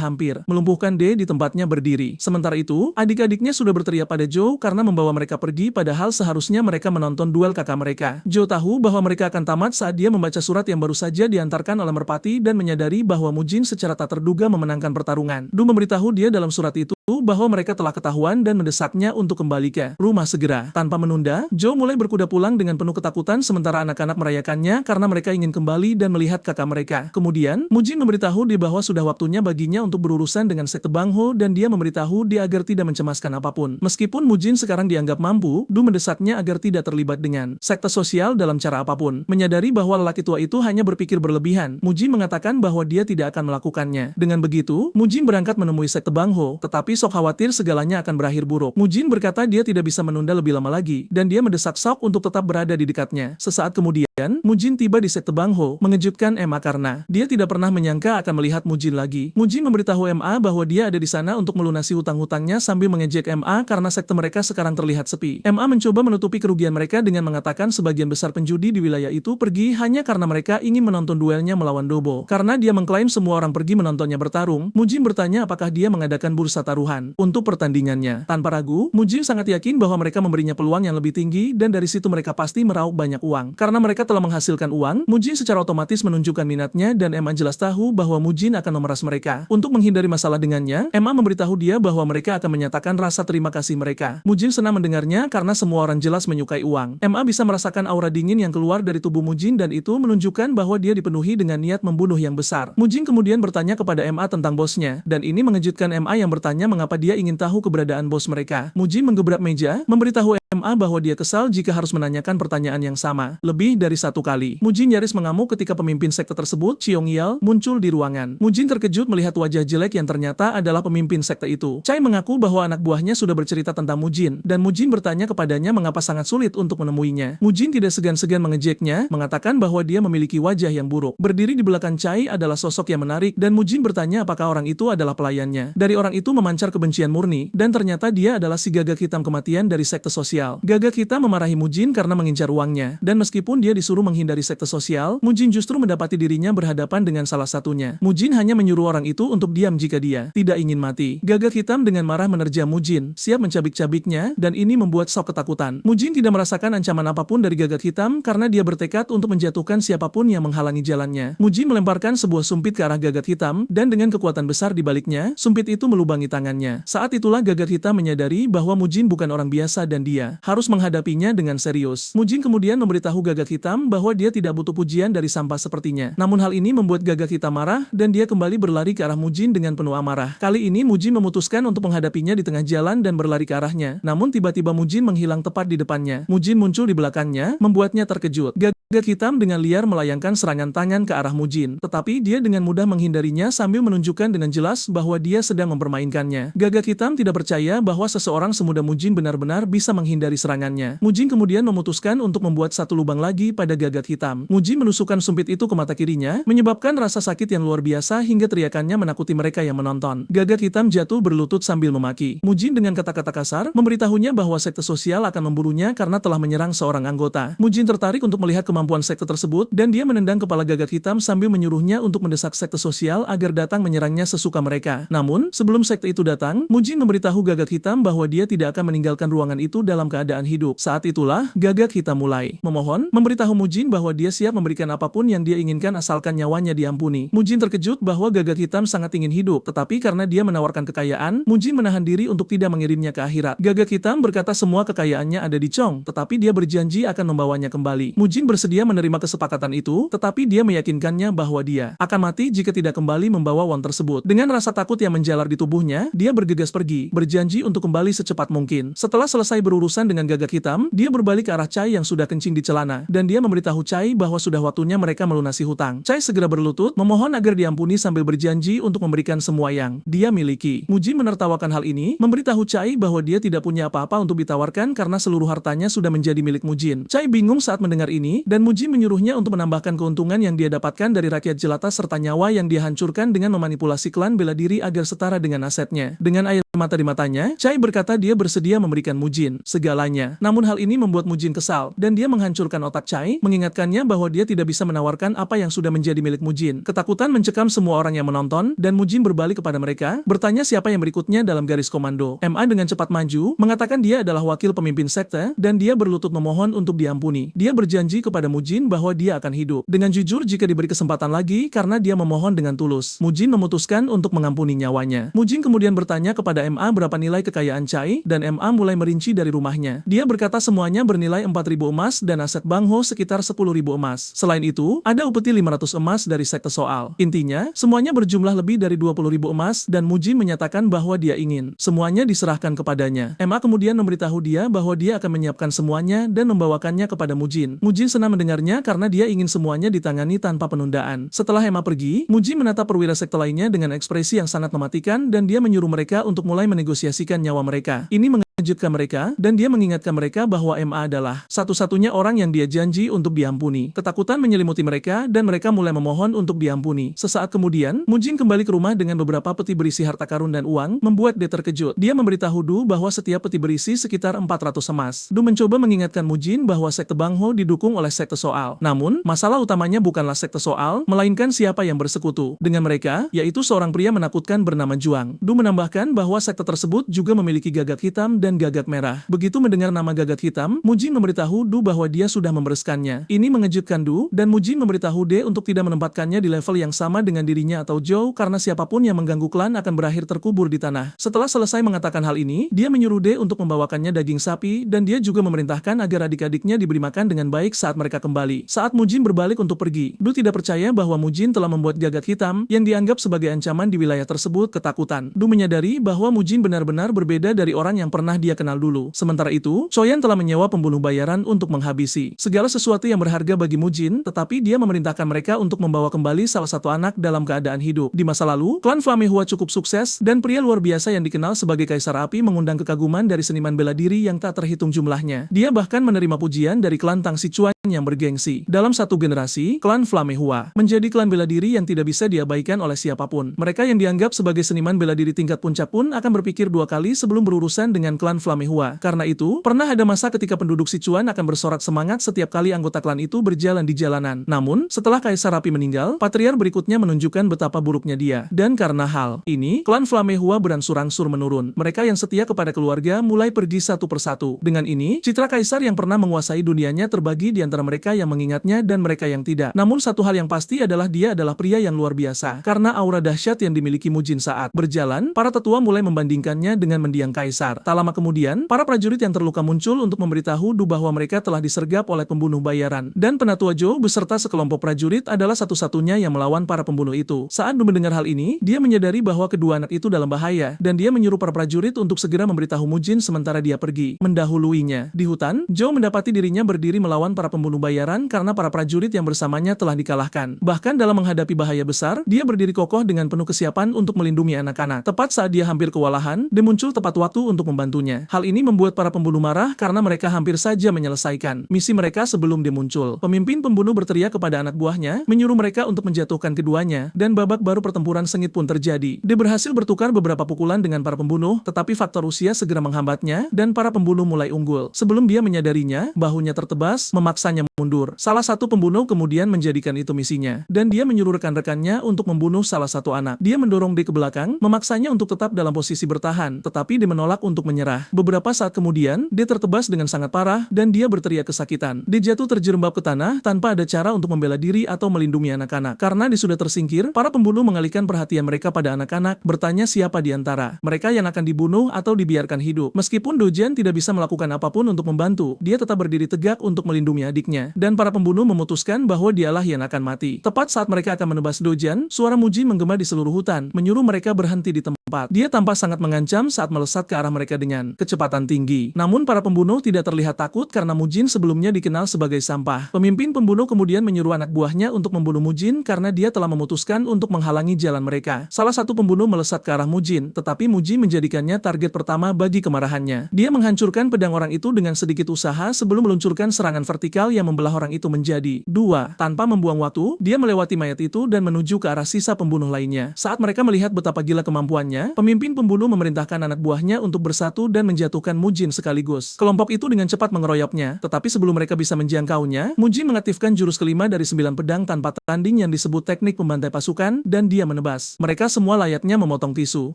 hampir melumpuhkan D di tempatnya berdiri. Sementara itu, adik-adiknya sudah berteriak pada Zhou karena membawa mereka pergi padahal seharusnya mereka menonton duel kakak mereka. Zhou tahu bahwa mereka akan tamat saat dia membaca surat yang baru saja diantarkan oleh merpati dan menyadari bahwa Mujin secara tak terduga memenangkan pertarungan. Du memberitahu dia dalam surat itu bahwa mereka telah ketahuan dan mendesaknya untuk kembali ke rumah segera. Tanpa menunda, Zhou mulai berkuda pulang dengan penuh ketakutan sementara anak-anak merayakannya karena mereka ingin kembali dan melihat kakak mereka. Kemudian, Mujin memberitahu dia bahwa sudah waktunya baginya untuk berurusan dengan sekte Bangho dan dia memberitahu dia agar tidak mencemaskan apapun. Meskipun Mujin sekarang dianggap mampu, Du mendesaknya agar tidak terlibat dengan sekte sosial dalam cara apapun. Menyadari bahwa lelaki tua itu hanya berpikir berlebihan, Mujin mengatakan bahwa dia tidak akan melakukannya. Dengan begitu, Mujin berangkat menemui sekte Bangho, tetapi Sok khawatir segalanya akan berakhir buruk. Mujin berkata dia tidak bisa menunda lebih lama lagi, dan dia mendesak Sok untuk tetap berada di dekatnya. Sesaat kemudian, Mujin tiba di sekte Bangho, mengejutkan Emma karena dia tidak pernah menyangka akan melihat Mujin lagi. Mujin memberitahu Emma bahwa dia ada di sana untuk melunasi hutang-hutangnya sambil mengejek Emma karena sekte mereka sekarang terlihat sepi. Emma mencoba menutupi kerugian mereka dengan mengatakan sebagian besar penjudi di wilayah itu pergi hanya karena mereka ingin menonton duelnya melawan Dobo. Karena dia mengklaim semua orang pergi menontonnya bertarung, Mujin bertanya apakah dia mengadakan bursa taruhan untuk pertandingannya. Tanpa ragu, Mujin sangat yakin bahwa mereka memberinya peluang yang lebih tinggi dan dari situ mereka pasti meraup banyak uang. Karena mereka telah menghasilkan uang, Mujin secara otomatis menunjukkan minatnya dan Emma jelas tahu bahwa Mujin akan memeras mereka. Untuk menghindari masalah dengannya, Emma memberitahu dia bahwa mereka akan menyatakan rasa terima kasih mereka. Mujin senang mendengarnya karena semua orang jelas menyukai uang. Emma bisa merasakan aura dingin yang keluar dari tubuh Mujin dan itu menunjukkan bahwa dia dipenuhi dengan niat membunuh yang besar. Mujin kemudian bertanya kepada Emma tentang bosnya, dan ini mengejutkan Emma yang bertanya mengapa dia ingin tahu keberadaan bos mereka. Mujin menggebrak meja, memberitahu Emma bahwa dia kesal jika harus menanyakan pertanyaan yang sama lebih dari satu kali. Mujin nyaris mengamuk ketika pemimpin sekte tersebut, Chiong Yal, muncul di ruangan. Mujin terkejut melihat wajah jelek yang ternyata adalah pemimpin sekte itu. Chai mengaku bahwa anak buahnya sudah bercerita tentang Mujin, dan Mujin bertanya kepadanya mengapa sangat sulit untuk menemuinya. Mujin tidak segan-segan mengejeknya, mengatakan bahwa dia memiliki wajah yang buruk. Berdiri di belakang Chai adalah sosok yang menarik, dan Mujin bertanya apakah orang itu adalah pelayannya. Dari orang itu memancar kebencian murni, dan ternyata dia adalah si gagak hitam kematian dari sekte sosial. Gagak hitam memarahi Mujin karena mengincar uangnya, dan meskipun dia disuruh menghindari sekte sosial, Mujin justru mendapati dirinya berhadapan dengan salah satunya. Mujin hanya menyuruh orang itu untuk diam jika dia tidak ingin mati. Gagak hitam dengan marah menerjang Mujin, siap mencabik-cabiknya, dan ini membuat Sok ketakutan. Mujin tidak merasakan ancaman apapun dari gagak hitam karena dia bertekad untuk menjatuhkan siapapun yang menghalangi jalannya. Mujin melemparkan sebuah sumpit ke arah gagak hitam, dan dengan kekuatan besar di baliknya, sumpit itu melubangi tangannya. Saat itulah gagak hitam menyadari bahwa Mujin bukan orang biasa dan dia harus menghadapinya dengan serius. Mujin kemudian memberitahu gagak hitam bahwa dia tidak butuh pujian dari sampah sepertinya. Namun hal ini membuat gagak hitam marah dan dia kembali berlari ke arah Mujin dengan penuh amarah. Kali ini Mujin memutuskan untuk menghadapinya di tengah jalan dan berlari ke arahnya. Namun tiba-tiba Mujin menghilang tepat di depannya. Mujin muncul di belakangnya, membuatnya terkejut. Gagak hitam dengan liar melayangkan serangan tangan ke arah Mujin, tetapi dia dengan mudah menghindarinya sambil menunjukkan dengan jelas bahwa dia sedang mempermainkannya. Gagak hitam tidak percaya bahwa seseorang semudah Mujin benar-benar bisa menghindari serangannya. Mujin kemudian memutuskan untuk membuat satu lubang lagi pada gagak hitam. Mujin menusukkan sumpit itu ke mata kirinya, menyebabkan rasa sakit yang luar biasa hingga teriakannya menakuti mereka yang menonton. Gagak hitam jatuh berlutut sambil memaki. Mujin dengan kata-kata kasar memberitahunya bahwa sekte sosial akan memburunya karena telah menyerang seorang anggota. Mujin tertarik untuk melihat kemampuan kemampuan sekte tersebut dan dia menendang kepala Gagak Hitam sambil menyuruhnya untuk mendesak sekte sosial agar datang menyerangnya sesuka mereka. Namun, sebelum sekte itu datang, Mujin memberitahu Gagak Hitam bahwa dia tidak akan meninggalkan ruangan itu dalam keadaan hidup. Saat itulah, Gagak Hitam mulai memohon, memberitahu Mujin bahwa dia siap memberikan apapun yang dia inginkan asalkan nyawanya diampuni. Mujin terkejut bahwa Gagak Hitam sangat ingin hidup, tetapi karena dia menawarkan kekayaan, Mujin menahan diri untuk tidak mengirimnya ke akhirat. Gagak Hitam berkata semua kekayaannya ada di Chong, tetapi dia berjanji akan membawanya kembali. Mujin bersedia menerima kesepakatan itu, tetapi dia meyakinkannya bahwa dia akan mati jika tidak kembali membawa won tersebut. Dengan rasa takut yang menjalar di tubuhnya, dia bergegas pergi, berjanji untuk kembali secepat mungkin. Setelah selesai berurusan dengan Gagak Hitam, dia berbalik ke arah Chai yang sudah kencing di celana, dan dia memberitahu Chai bahwa sudah waktunya mereka melunasi hutang. Chai segera berlutut, memohon agar diampuni sambil berjanji untuk memberikan semua yang dia miliki. Mujin menertawakan hal ini, memberitahu Chai bahwa dia tidak punya apa-apa untuk ditawarkan karena seluruh hartanya sudah menjadi milik Mujin. Chai bingung saat mendengar ini, dan Mujin menyuruhnya untuk menambahkan keuntungan yang dia dapatkan dari rakyat jelata serta nyawa yang dia hancurkan dengan memanipulasi klan bela diri agar setara dengan asetnya. Dengan air mata di matanya, Chai berkata dia bersedia memberikan Mujin segalanya. Namun hal ini membuat Mujin kesal, dan dia menghancurkan otak Chai, mengingatkannya bahwa dia tidak bisa menawarkan apa yang sudah menjadi milik Mujin. Ketakutan mencekam semua orang yang menonton, dan Mujin berbalik kepada mereka, bertanya siapa yang berikutnya dalam garis komando. MA dengan cepat maju, mengatakan dia adalah wakil pemimpin sekte, dan dia berlutut memohon untuk diampuni. Dia berjanji kepada Mujin bahwa dia akan hidup dengan jujur jika diberi kesempatan lagi karena dia memohon dengan tulus. Mujin memutuskan untuk mengampuni nyawanya. Mujin kemudian bertanya kepada MA berapa nilai kekayaan Chai, dan MA mulai merinci dari rumahnya. Dia berkata semuanya bernilai 4.000 emas dan aset Bang Ho sekitar 10.000 emas. Selain itu, ada upeti 500 emas dari sekte soal. Intinya, semuanya berjumlah lebih dari 20.000 emas dan Mujin menyatakan bahwa dia ingin semuanya diserahkan kepadanya. MA kemudian memberitahu dia bahwa dia akan menyiapkan semuanya dan membawakannya kepada Mujin. Mujin senang mendengarnya karena dia ingin semuanya ditangani tanpa penundaan. Setelah MA pergi, Mujin menatap perwira sekte lainnya dengan ekspresi yang sangat mematikan dan dia menyuruh mereka untuk mulai menegosiasikan nyawa mereka. Ini mengejutkan mereka, dan dia mengingatkan mereka bahwa MA adalah satu-satunya orang yang dia janji untuk diampuni. Ketakutan menyelimuti mereka, dan mereka mulai memohon untuk diampuni. Sesaat kemudian, Mujin kembali ke rumah dengan beberapa peti berisi harta karun dan uang, membuat dia terkejut. Dia memberitahu Du bahwa setiap peti berisi sekitar 400 emas. Du mencoba mengingatkan Mujin bahwa sekte Bang Ho didukung oleh sekte soal. Namun, masalah utamanya bukanlah sekte soal, melainkan siapa yang bersekutu dengan mereka, yaitu seorang pria menakutkan bernama Juang. Du menambahkan bahwa sekte tersebut juga memiliki Gagak Hitam dan Gagak Merah. Begitu mendengar nama Gagak Hitam, Mujin memberitahu Du bahwa dia sudah membereskannya. Ini mengejutkan Du, dan Mujin memberitahu De untuk tidak menempatkannya di level yang sama dengan dirinya atau Zhou karena siapapun yang mengganggu klan akan berakhir terkubur di tanah. Setelah selesai mengatakan hal ini, dia menyuruh De untuk membawakannya daging sapi, dan dia juga memerintahkan agar adik-adiknya diberi makan dengan baik saat mereka kembali. Saat Mujin berbalik untuk pergi, Du tidak percaya bahwa Mujin telah membuat Gagak Hitam, yang dianggap sebagai ancaman di wilayah tersebut, ketakutan. Du menyadari bahwa Mujin benar-benar berbeda dari orang yang pernah dia kenal dulu. Sementara itu, Choyan telah menyewa pembunuh bayaran untuk menghabisi segala sesuatu yang berharga bagi Mujin, tetapi dia memerintahkan mereka untuk membawa kembali salah satu anak dalam keadaan hidup. Di masa lalu, klan Flame Hua cukup sukses, dan pria luar biasa yang dikenal sebagai Kaisar Api mengundang kekaguman dari seniman bela diri yang tak terhitung jumlahnya. Dia bahkan menerima pujian dari klan Tang Sichuan yang bergengsi. Dalam satu generasi, klan Flame Hua menjadi klan bela diri yang tidak bisa diabaikan oleh siapapun. Mereka yang dianggap sebagai seniman bela diri tingkat puncak pun akan berpikir dua kali sebelum berurusan dengan klan Flame Hua. Karena itu, pernah ada masa ketika penduduk Sichuan akan bersorak semangat setiap kali anggota klan itu berjalan di jalanan. Namun, setelah Kaisar Api meninggal, patriar berikutnya menunjukkan betapa buruknya dia. Dan karena hal ini, klan Flame Hua berangsur-angsur menurun. Mereka yang setia kepada keluarga mulai pergi satu persatu. Dengan ini, citra Kaisar yang pernah menguasai dunianya terbagi di antara mereka yang mengingatnya dan mereka yang tidak. Namun satu hal yang pasti adalah dia adalah pria yang luar biasa. Karena aura dahsyat yang dimiliki Mujin saat berjalan, para tetua mulai membandingkannya dengan mendiang Kaisar. Tak lama kemudian, para prajurit yang terluka muncul untuk memberitahu Du bahwa mereka telah disergap oleh pembunuh bayaran. Dan Penatua Zhou beserta sekelompok prajurit adalah satu-satunya yang melawan para pembunuh itu. Saat Du mendengar hal ini, dia menyadari bahwa kedua anak itu dalam bahaya, dan dia menyuruh para prajurit untuk segera memberitahu Mujin sementara dia pergi mendahuluinya. Di hutan, Zhou mendapati dirinya berdiri melawan para pembunuh bayaran karena para prajurit yang bersamanya telah dikalahkan. Bahkan dalam menghadapi bahaya besar, dia berdiri kokoh dengan penuh kesiapan untuk melindungi anak-anak. Tepat saat dia hampir kewalahan, De muncul tepat waktu untuk membantunya. keduanya. Hal ini membuat para pembunuh marah karena mereka hampir saja menyelesaikan misi mereka sebelum dia muncul. Pemimpin pembunuh berteriak kepada anak buahnya, menyuruh mereka untuk menjatuhkan keduanya, dan babak baru pertempuran sengit pun terjadi. Dia berhasil bertukar beberapa pukulan dengan para pembunuh, tetapi faktor usia segera menghambatnya, dan para pembunuh mulai unggul. Sebelum dia menyadarinya, bahunya tertebas, memaksanya mundur. Salah satu pembunuh kemudian menjadikan itu misinya, dan dia menyuruh rekan-rekannya untuk membunuh salah satu anak. Dia mendorong D ke belakang, memaksanya untuk tetap dalam posisi bertahan, tetapi D menolak untuk menyerah. Beberapa saat kemudian, D tertebas dengan sangat parah, dan dia berteriak kesakitan. D jatuh terjerembab ke tanah, tanpa ada cara untuk membela diri atau melindungi anak-anak. Karena dia sudah tersingkir, para pembunuh mengalihkan perhatian mereka pada anak-anak, bertanya siapa di antara mereka yang akan dibunuh atau dibiarkan hidup. Meskipun Dojan tidak bisa melakukan apapun untuk membantu, dia tetap berdiri tegak untuk melindungi adiknya, dan para pembunuh memutuskan bahwa dialah yang akan mati. Tepat saat mereka akan menebas Dojan, suara Muji menggema di seluruh hutan, menyuruh mereka berhenti di tempat. Dia tampak sangat mengancam saat melesat ke arah mereka dengan kecepatan tinggi. Namun para pembunuh tidak terlihat takut karena Mujin sebelumnya dikenal sebagai sampah. Pemimpin pembunuh kemudian menyuruh anak buahnya untuk membunuh Mujin karena dia telah memutuskan untuk menghalangi jalan mereka. Salah satu pembunuh melesat ke arah Mujin, tetapi Muji menjadikannya target pertama bagi kemarahannya. Dia menghancurkan pedang orang itu dengan sedikit usaha sebelum meluncurkan serangan vertikal yang membelah orang itu menjadi dua. Tanpa membuang waktu, dia melewati mayat itu dan menuju ke arah sisa pembunuh lainnya. Saat mereka melihat betapa gila kemampuannya, pemimpin pembunuh memerintahkan anak buahnya untuk bersatu dan menjatuhkan Mujin sekaligus. Kelompok itu dengan cepat mengeroyoknya, tetapi sebelum mereka bisa menjangkaunya, Mujin mengaktifkan jurus kelima dari 9 pedang tanpa tanding yang disebut teknik pembantai pasukan, dan dia menebas. Mereka semua layaknya memotong tisu.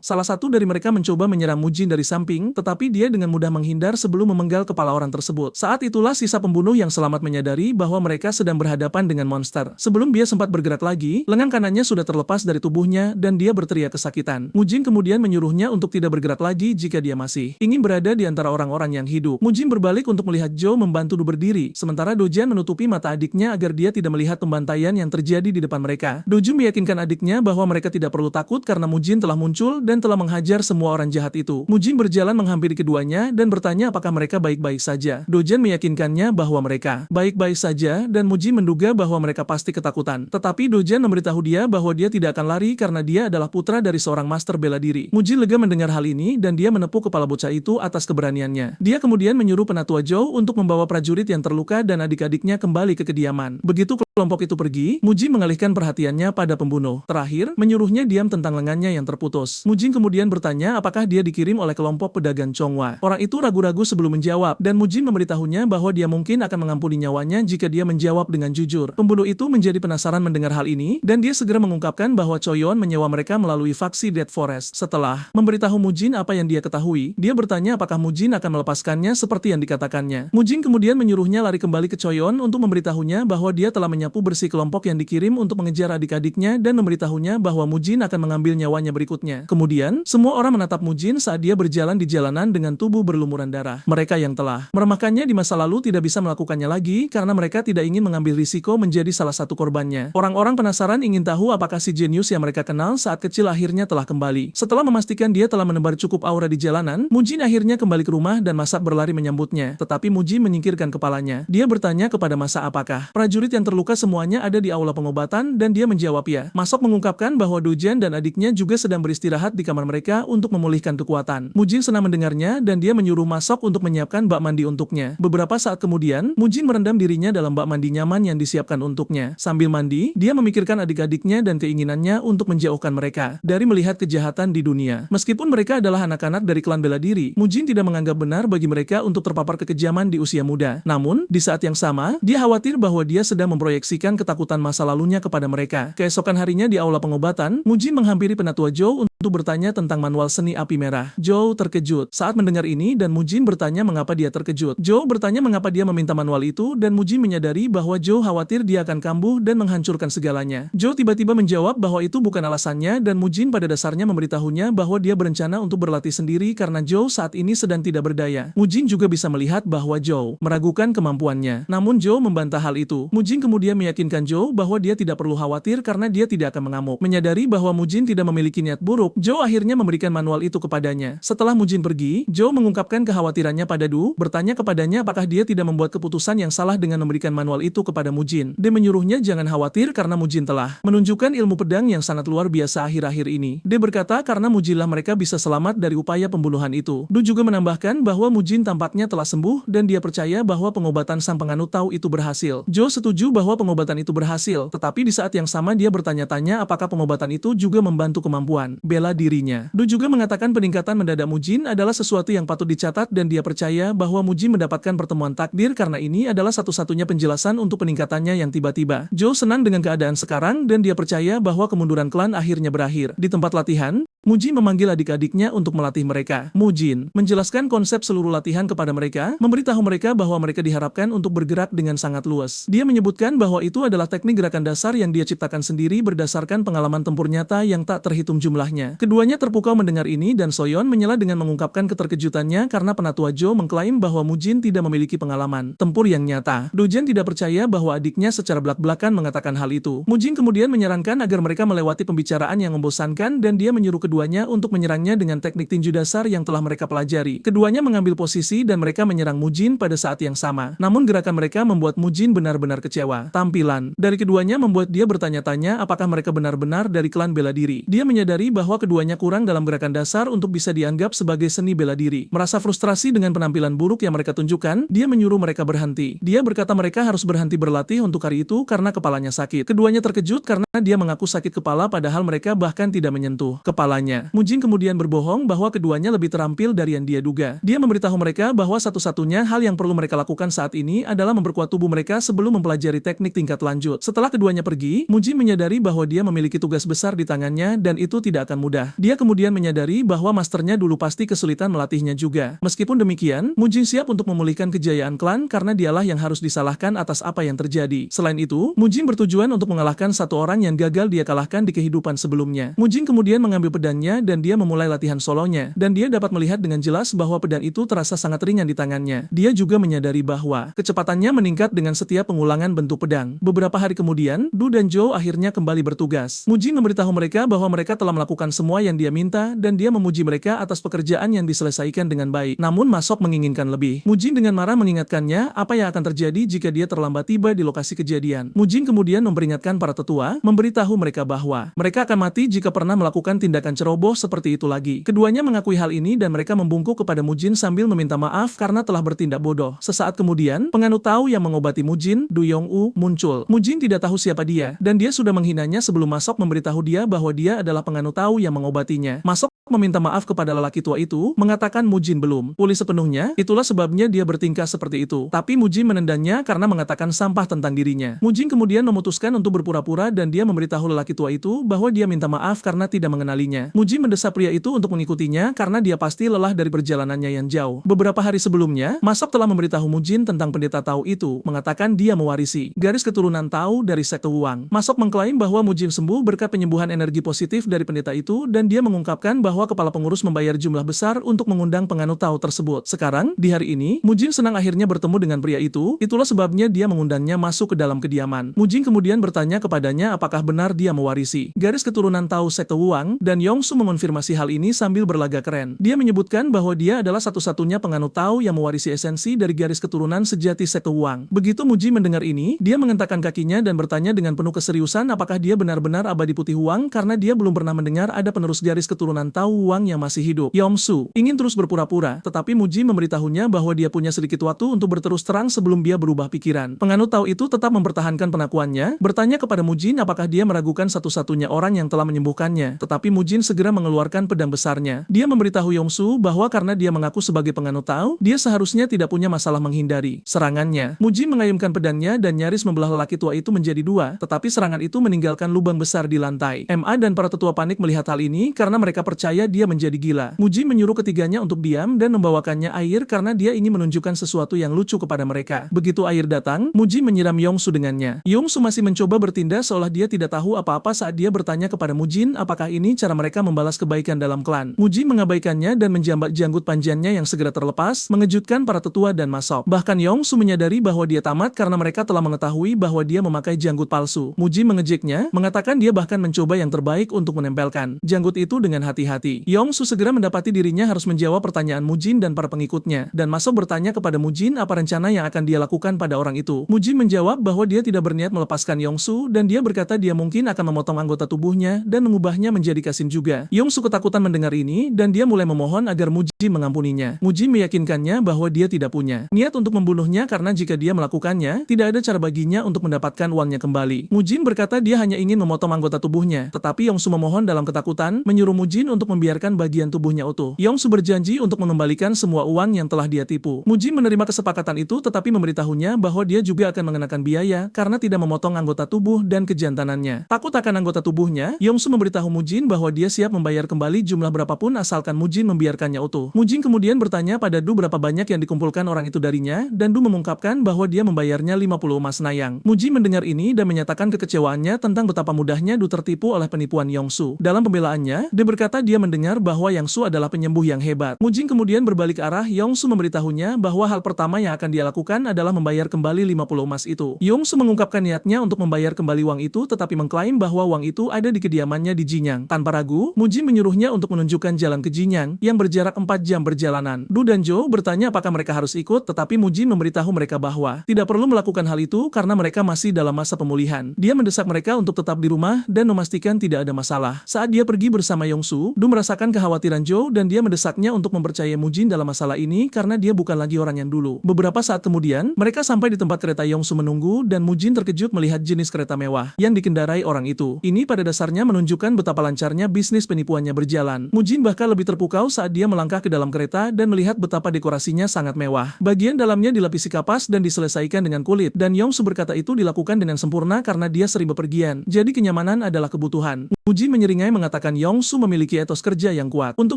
Salah satu dari mereka mencoba menyerang Mujin dari samping, tetapi dia dengan mudah menghindar sebelum memenggal kepala orang tersebut. Saat itulah sisa pembunuh yang selamat menyadari bahwa mereka sedang berhadapan dengan monster. Sebelum dia sempat bergerak lagi, lengan kanannya sudah terlepas dari tubuhnya dan dia berteriak kesakitan. Mujin kemudian menyuruhnya untuk tidak bergerak lagi jika dia masih ingin berada di antara orang-orang yang hidup. Mujin berbalik untuk melihat Zhou membantu Du berdiri, sementara Dojan menutupi mata adiknya agar dia tidak melihat pembantaian yang terjadi di depan mereka. Doju meyakinkan adiknya bahwa mereka tidak perlu takut karena Mujin telah muncul dan telah menghajar semua orang jahat itu. Mujin berjalan menghampiri keduanya dan bertanya apakah mereka baik-baik saja. Dojan meyakinkannya bahwa mereka baik-baik saja dan Mujin menduga bahwa mereka pasti ketakutan. Tetapi Dojan memberitahu dia bahwa dia tidak akan lari karena dia adalah putra dari seorang master bela diri. Mujin lega mendengar hal ini dan dia menepuk kepala bocah itu atas keberaniannya. Dia kemudian menyuruh penatua Zhou untuk membawa prajurit yang terluka dan adik-adiknya kembali ke kediaman. Begitu kelompok itu pergi, Mujin mengalihkan perhatiannya pada pembunuh. Terakhir, menyuruhnya diam tentang lengannya yang terputus. Mujin kemudian bertanya apakah dia dikirim oleh kelompok pedagang Chonghua. Orang itu ragu-ragu sebelum menjawab, dan Mujin memberitahunya bahwa dia mungkin akan mengampuni nyawanya jika dia menjawab dengan jujur. Pembunuh itu menjadi penasaran mendengar hal ini, dan dia segera mengungkapkan bahwa Choyon menyewa mereka melalui faksi Dead Forest. Setelah memberitahu Mujin apa yang dia ketahui, dia bertanya apakah Mujin akan melepaskannya seperti yang dikatakannya. Mujin kemudian menyuruhnya lari kembali ke Choyon untuk memberitahunya bahwa dia telah menyapu bersih kelompok yang dikirim untuk mengejar adik-adiknya dan memberitahunya bahwa Mujin akan mengambil nyawanya berikutnya. Kemudian, semua orang menatap Mujin saat dia berjalan di jalanan dengan tubuh berlumuran darah. Mereka yang telah meremahkannya di masa lalu tidak bisa melakukannya lagi karena mereka tidak ingin mengambil risiko menjadi salah satu korbannya. Orang-orang penasaran ingin tahu apakah si jenius yang mereka kenal saat kecil akhirnya telah kembali. Setelah memastikan dia telah menebar cukup aura di jalanan, Mujin akhirnya kembali ke rumah dan Masak berlari menyambutnya. Tetapi Mujin menyingkirkan kepalanya. Dia bertanya kepada Masak apakah prajurit yang terluka semuanya ada di aula pengobatan dan dia menjawab ya. Masok mengungkapkan bahwa Dojan dan adiknya juga sedang beristirahat di kamar mereka untuk memulihkan kekuatan. Mujin senang mendengarnya dan dia menyuruh Masok untuk menyiapkan bak mandi untuknya. Beberapa saat kemudian, Mujin merendam dirinya dalam bak mandi nyaman yang disiapkan untuknya. Sambil mandi, dia memikirkan adik-adiknya dan keinginannya untuk menjauhkan mereka dari melihat kejahatan di dunia. Meskipun mereka adalah anak-anak dari klan bela diri, Mujin tidak menganggap benar bagi mereka untuk terpapar kekejaman di usia muda. Namun, di saat yang sama, dia khawatir bahwa dia sedang memproyeksikan ketakutan masa lalunya kepada mereka. Keesokan harinya di aula pengobatan, Mujin menghampiri penatua Zhou untuk bertanya tentang manual seni api merah. Zhou terkejut saat mendengar ini dan Mujin bertanya mengapa dia terkejut. Zhou bertanya mengapa dia meminta manual itu dan Mujin menyadari bahwa Zhou khawatir dia akan kambuh dan menghancurkan segalanya. Zhou tiba-tiba menjawab bahwa itu bukan alasannya dan Mujin pada dasarnya memberitahunya bahwa dia berencana untuk berlatih sendiri karena Zhou saat ini sedang tidak berdaya. Mujin juga bisa melihat bahwa Zhou meragukan kemampuannya. Namun Zhou membantah hal itu. Mujin kemudian meyakinkan Zhou bahwa dia tidak perlu khawatir karena dia tidak akan mengamuk. Menyadari bahwa Mujin tidak memiliki niat buruk, Tersirup, Zhou akhirnya memberikan manual itu kepadanya. Setelah Mujin pergi, Zhou mengungkapkan kekhawatirannya pada Du, bertanya kepadanya apakah dia tidak membuat keputusan yang salah dengan memberikan manual itu kepada Mujin. Dia menyuruhnya jangan khawatir karena Mujin telah menunjukkan ilmu pedang yang sangat luar biasa akhir-akhir ini. Dia berkata karena Mujinlah mereka bisa selamat dari upaya pembunuhan itu. Du juga menambahkan bahwa Mujin tampaknya telah sembuh dan dia percaya bahwa pengobatan sang penganut Tao itu berhasil. Zhou setuju bahwa pengobatan itu berhasil, tetapi di saat yang sama dia bertanya-tanya apakah pengobatan itu juga membantu kemampuan bela dirinya. Du juga mengatakan peningkatan mendadak Mujin adalah sesuatu yang patut dicatat dan dia percaya bahwa Mujin mendapatkan pertemuan takdir karena ini adalah satu-satunya penjelasan untuk peningkatannya yang tiba-tiba. Zhou senang dengan keadaan sekarang dan dia percaya bahwa kemunduran klan akhirnya berakhir. Di tempat latihan, Mujin memanggil adik-adiknya untuk melatih mereka. Mujin menjelaskan konsep seluruh latihan kepada mereka, memberitahu mereka bahwa mereka diharapkan untuk bergerak dengan sangat luas. Dia menyebutkan bahwa itu adalah teknik gerakan dasar yang dia ciptakan sendiri berdasarkan pengalaman tempur nyata yang tak terhitung jumlahnya. Keduanya terpukau mendengar ini dan Soyeon menyela dengan mengungkapkan keterkejutannya karena penatua Zhou mengklaim bahwa Mujin tidak memiliki pengalaman tempur yang nyata. Dojen tidak percaya bahwa adiknya secara belak-belakan mengatakan hal itu. Mujin kemudian menyarankan agar mereka melewati pembicaraan yang membosankan dan dia menyuruh keduanya untuk menyerangnya dengan teknik tinju dasar yang telah mereka pelajari. Keduanya mengambil posisi dan mereka menyerang Mujin pada saat yang sama. Namun gerakan mereka membuat Mujin benar-benar kecewa. Tampilan dari keduanya membuat dia bertanya-tanya apakah mereka benar-benar dari klan bela diri. Dia menyadari bahwa keduanya kurang dalam gerakan dasar untuk bisa dianggap sebagai seni bela diri. Merasa frustrasi dengan penampilan buruk yang mereka tunjukkan, dia menyuruh mereka berhenti. Dia berkata mereka harus berhenti berlatih untuk hari itu karena kepalanya sakit. Keduanya terkejut karena dia mengaku sakit kepala padahal mereka bahkan tidak menyentuh kepalanya. Mujin kemudian berbohong bahwa keduanya lebih terampil dari yang dia duga. Dia memberitahu mereka bahwa satu-satunya hal yang perlu mereka lakukan saat ini adalah memperkuat tubuh mereka sebelum mempelajari teknik tingkat lanjut. Setelah keduanya pergi, Mujin menyadari bahwa dia memiliki tugas besar di tangannya dan itu tidak akan mudah. Dia kemudian menyadari bahwa masternya dulu pasti kesulitan melatihnya juga. Meskipun demikian, Mujin siap untuk memulihkan kejayaan klan karena dialah yang harus disalahkan atas apa yang terjadi. Selain itu, Mujin bertujuan untuk mengalahkan satu orang yang gagal dia kalahkan di kehidupan sebelumnya. Mujin kemudian mengambil pedangnya dan dia memulai latihan solonya, dan dia dapat melihat dengan jelas bahwa pedang itu terasa sangat ringan di tangannya. Dia juga menyadari bahwa kecepatannya meningkat dengan setiap pengulangan bentuk pedang. Beberapa hari kemudian, Du dan Zhou akhirnya kembali bertugas. Mujin memberitahu mereka bahwa mereka telah melakukan semua yang dia minta dan dia memuji mereka atas pekerjaan yang diselesaikan dengan baik. Namun Masok menginginkan lebih. Mujin dengan marah mengingatkannya apa yang akan terjadi jika dia terlambat tiba di lokasi kejadian. Mujin kemudian memperingatkan para tetua, memberitahu mereka bahwa mereka akan mati jika pernah melakukan tindakan ceroboh seperti itu lagi. Keduanya mengakui hal ini dan mereka membungkuk kepada Mujin sambil meminta maaf karena telah bertindak bodoh. Sesaat kemudian, penganut Tao yang mengobati Mujin, Du Yong-u, muncul. Mujin tidak tahu siapa dia, dan dia sudah menghinanya sebelum Masok memberitahu dia bahwa dia adalah penganut Tao yang mengobatinya. Masok meminta maaf kepada lelaki tua itu, mengatakan Mujin belum pulih sepenuhnya, itulah sebabnya dia bertingkah seperti itu. Tapi Mujin menendangnya karena mengatakan sampah tentang dirinya. Mujin kemudian memutuskan untuk berpura-pura dan dia memberitahu lelaki tua itu bahwa dia minta maaf karena tidak mengenalinya. Mujin mendesak pria itu untuk mengikutinya karena dia pasti lelah dari perjalanannya yang jauh. Beberapa hari sebelumnya, Masok telah memberitahu Mujin tentang pendeta Tao itu, mengatakan dia mewarisi garis keturunan Tao dari sekte Wang. Masok mengklaim bahwa Mujin sembuh berkat penyembuhan energi positif dari pendeta itu dan dia mengungkapkan bahwa kepala pengurus membayar jumlah besar untuk mengundang penganut Tao tersebut. Sekarang, di hari ini, Mujin senang akhirnya bertemu dengan pria itu, itulah sebabnya dia mengundangnya masuk ke dalam kediaman. Mujin kemudian bertanya kepadanya apakah benar dia mewarisi garis keturunan Tao sekte Wang, dan Yongsu mengonfirmasi hal ini sambil berlagak keren. Dia menyebutkan bahwa dia adalah satu-satunya penganut Tao yang mewarisi esensi dari garis keturunan sejati sekte Wang. Begitu Mujin mendengar ini, dia mengentakkan kakinya dan bertanya dengan penuh keseriusan apakah dia benar-benar abadi putih Wang karena dia belum pernah mendengar ada penerus garis keturunan Tao Wang yang masih hidup. Yongsu ingin terus berpura-pura, tetapi Mujin memberitahunya bahwa dia punya sedikit waktu untuk berterus terang sebelum dia berubah pikiran. Penganut Tao itu tetap mempertahankan pengakuannya, bertanya kepada Mujin apakah dia meragukan satu-satunya orang yang telah menyembuhkannya. Tetapi Mujin segera mengeluarkan pedang besarnya. Dia memberitahu Yongsu bahwa karena dia mengaku sebagai penganut Tao, dia seharusnya tidak punya masalah menghindari serangannya. Mujin mengayunkan pedangnya dan nyaris membelah lelaki tua itu menjadi dua, tetapi serangan itu meninggalkan lubang besar di lantai. MA dan para tetua panik melihat hal ini karena mereka percaya dia menjadi gila. Mujin menyuruh ketiganya untuk diam dan membawakannya air karena dia ingin menunjukkan sesuatu yang lucu kepada mereka. Begitu air datang, Mujin menyiram Yongsu dengannya. Yongsu masih mencoba bertindak seolah dia tidak tahu apa-apa saat dia bertanya kepada Mujin apakah ini cara mereka mereka membalas kebaikan dalam klan. Mujin mengabaikannya dan menjambak janggut panjangnya yang segera terlepas, mengejutkan para tetua dan masok. Bahkan Yongsu menyadari bahwa dia tamat karena mereka telah mengetahui bahwa dia memakai janggut palsu. Mujin mengejeknya, mengatakan dia bahkan mencoba yang terbaik untuk menempelkan janggut itu dengan hati-hati. Yongsu segera mendapati dirinya harus menjawab pertanyaan Mujin dan para pengikutnya, dan masok bertanya kepada Mujin apa rencana yang akan dia lakukan pada orang itu. Mujin menjawab bahwa dia tidak berniat melepaskan Yongsu, dan dia berkata dia mungkin akan memotong anggota tubuhnya dan mengubahnya menjadi kasim juga. Yongsu ketakutan mendengar ini, dan dia mulai memohon agar Mujin mengampuninya. Mujin meyakinkannya bahwa dia tidak punya niat untuk membunuhnya karena jika dia melakukannya, tidak ada cara baginya untuk mendapatkan uangnya kembali. Mujin berkata dia hanya ingin memotong anggota tubuhnya, tetapi Yongsu memohon dalam ketakutan, menyuruh Mujin untuk membiarkan bagian tubuhnya utuh. Yongsu berjanji untuk mengembalikan semua uang yang telah dia tipu. Mujin menerima kesepakatan itu tetapi memberitahunya bahwa dia juga akan mengenakan biaya karena tidak memotong anggota tubuh dan kejantanannya. Takut akan anggota tubuhnya, Yongsu memberitahu Mujin bahwa dia siap membayar kembali jumlah berapapun asalkan Mujin membiarkannya utuh. Mujin kemudian bertanya pada Du berapa banyak yang dikumpulkan orang itu darinya, dan Du mengungkapkan bahwa dia membayarnya 50 emas nayang. Mujin mendengar ini dan menyatakan kekecewaannya tentang betapa mudahnya Du tertipu oleh penipuan Yongsu. Dalam pembelaannya, dia berkata dia mendengar bahwa Yongsu adalah penyembuh yang hebat. Mujin kemudian berbalik arah, Yongsu memberitahunya bahwa hal pertama yang akan dia lakukan adalah membayar kembali 50 emas itu. Yongsu mengungkapkan niatnya untuk membayar kembali uang itu tetapi mengklaim bahwa uang itu ada di kediamannya di Jinyang. Tanpa ragu, Mujin menyuruhnya untuk menunjukkan jalan ke Jinyang yang berjarak 4 jam perjalanan. Du dan Jo bertanya apakah mereka harus ikut, tetapi Mujin memberitahu mereka bahwa tidak perlu melakukan hal itu karena mereka masih dalam masa pemulihan. Dia mendesak mereka untuk tetap di rumah dan memastikan tidak ada masalah. Saat dia pergi bersama Yongsu, Du merasakan kekhawatiran Jo dan dia mendesaknya untuk mempercayai Mujin dalam masalah ini karena dia bukan lagi orang yang dulu. Beberapa saat kemudian, mereka sampai di tempat kereta Yongsu menunggu dan Mujin terkejut melihat jenis kereta mewah yang dikendarai orang itu. Ini pada dasarnya menunjukkan betapa lancarnya bisnis penipuannya berjalan. Mujin bahkan lebih terpukau saat dia melangkah ke dalam kereta dan melihat betapa dekorasinya sangat mewah. Bagian dalamnya dilapisi kapas dan diselesaikan dengan kulit, dan Yongsu berkata itu dilakukan dengan sempurna karena dia sering bepergian. Jadi kenyamanan adalah kebutuhan. Mujin menyeringai mengatakan Yongsu memiliki etos kerja yang kuat untuk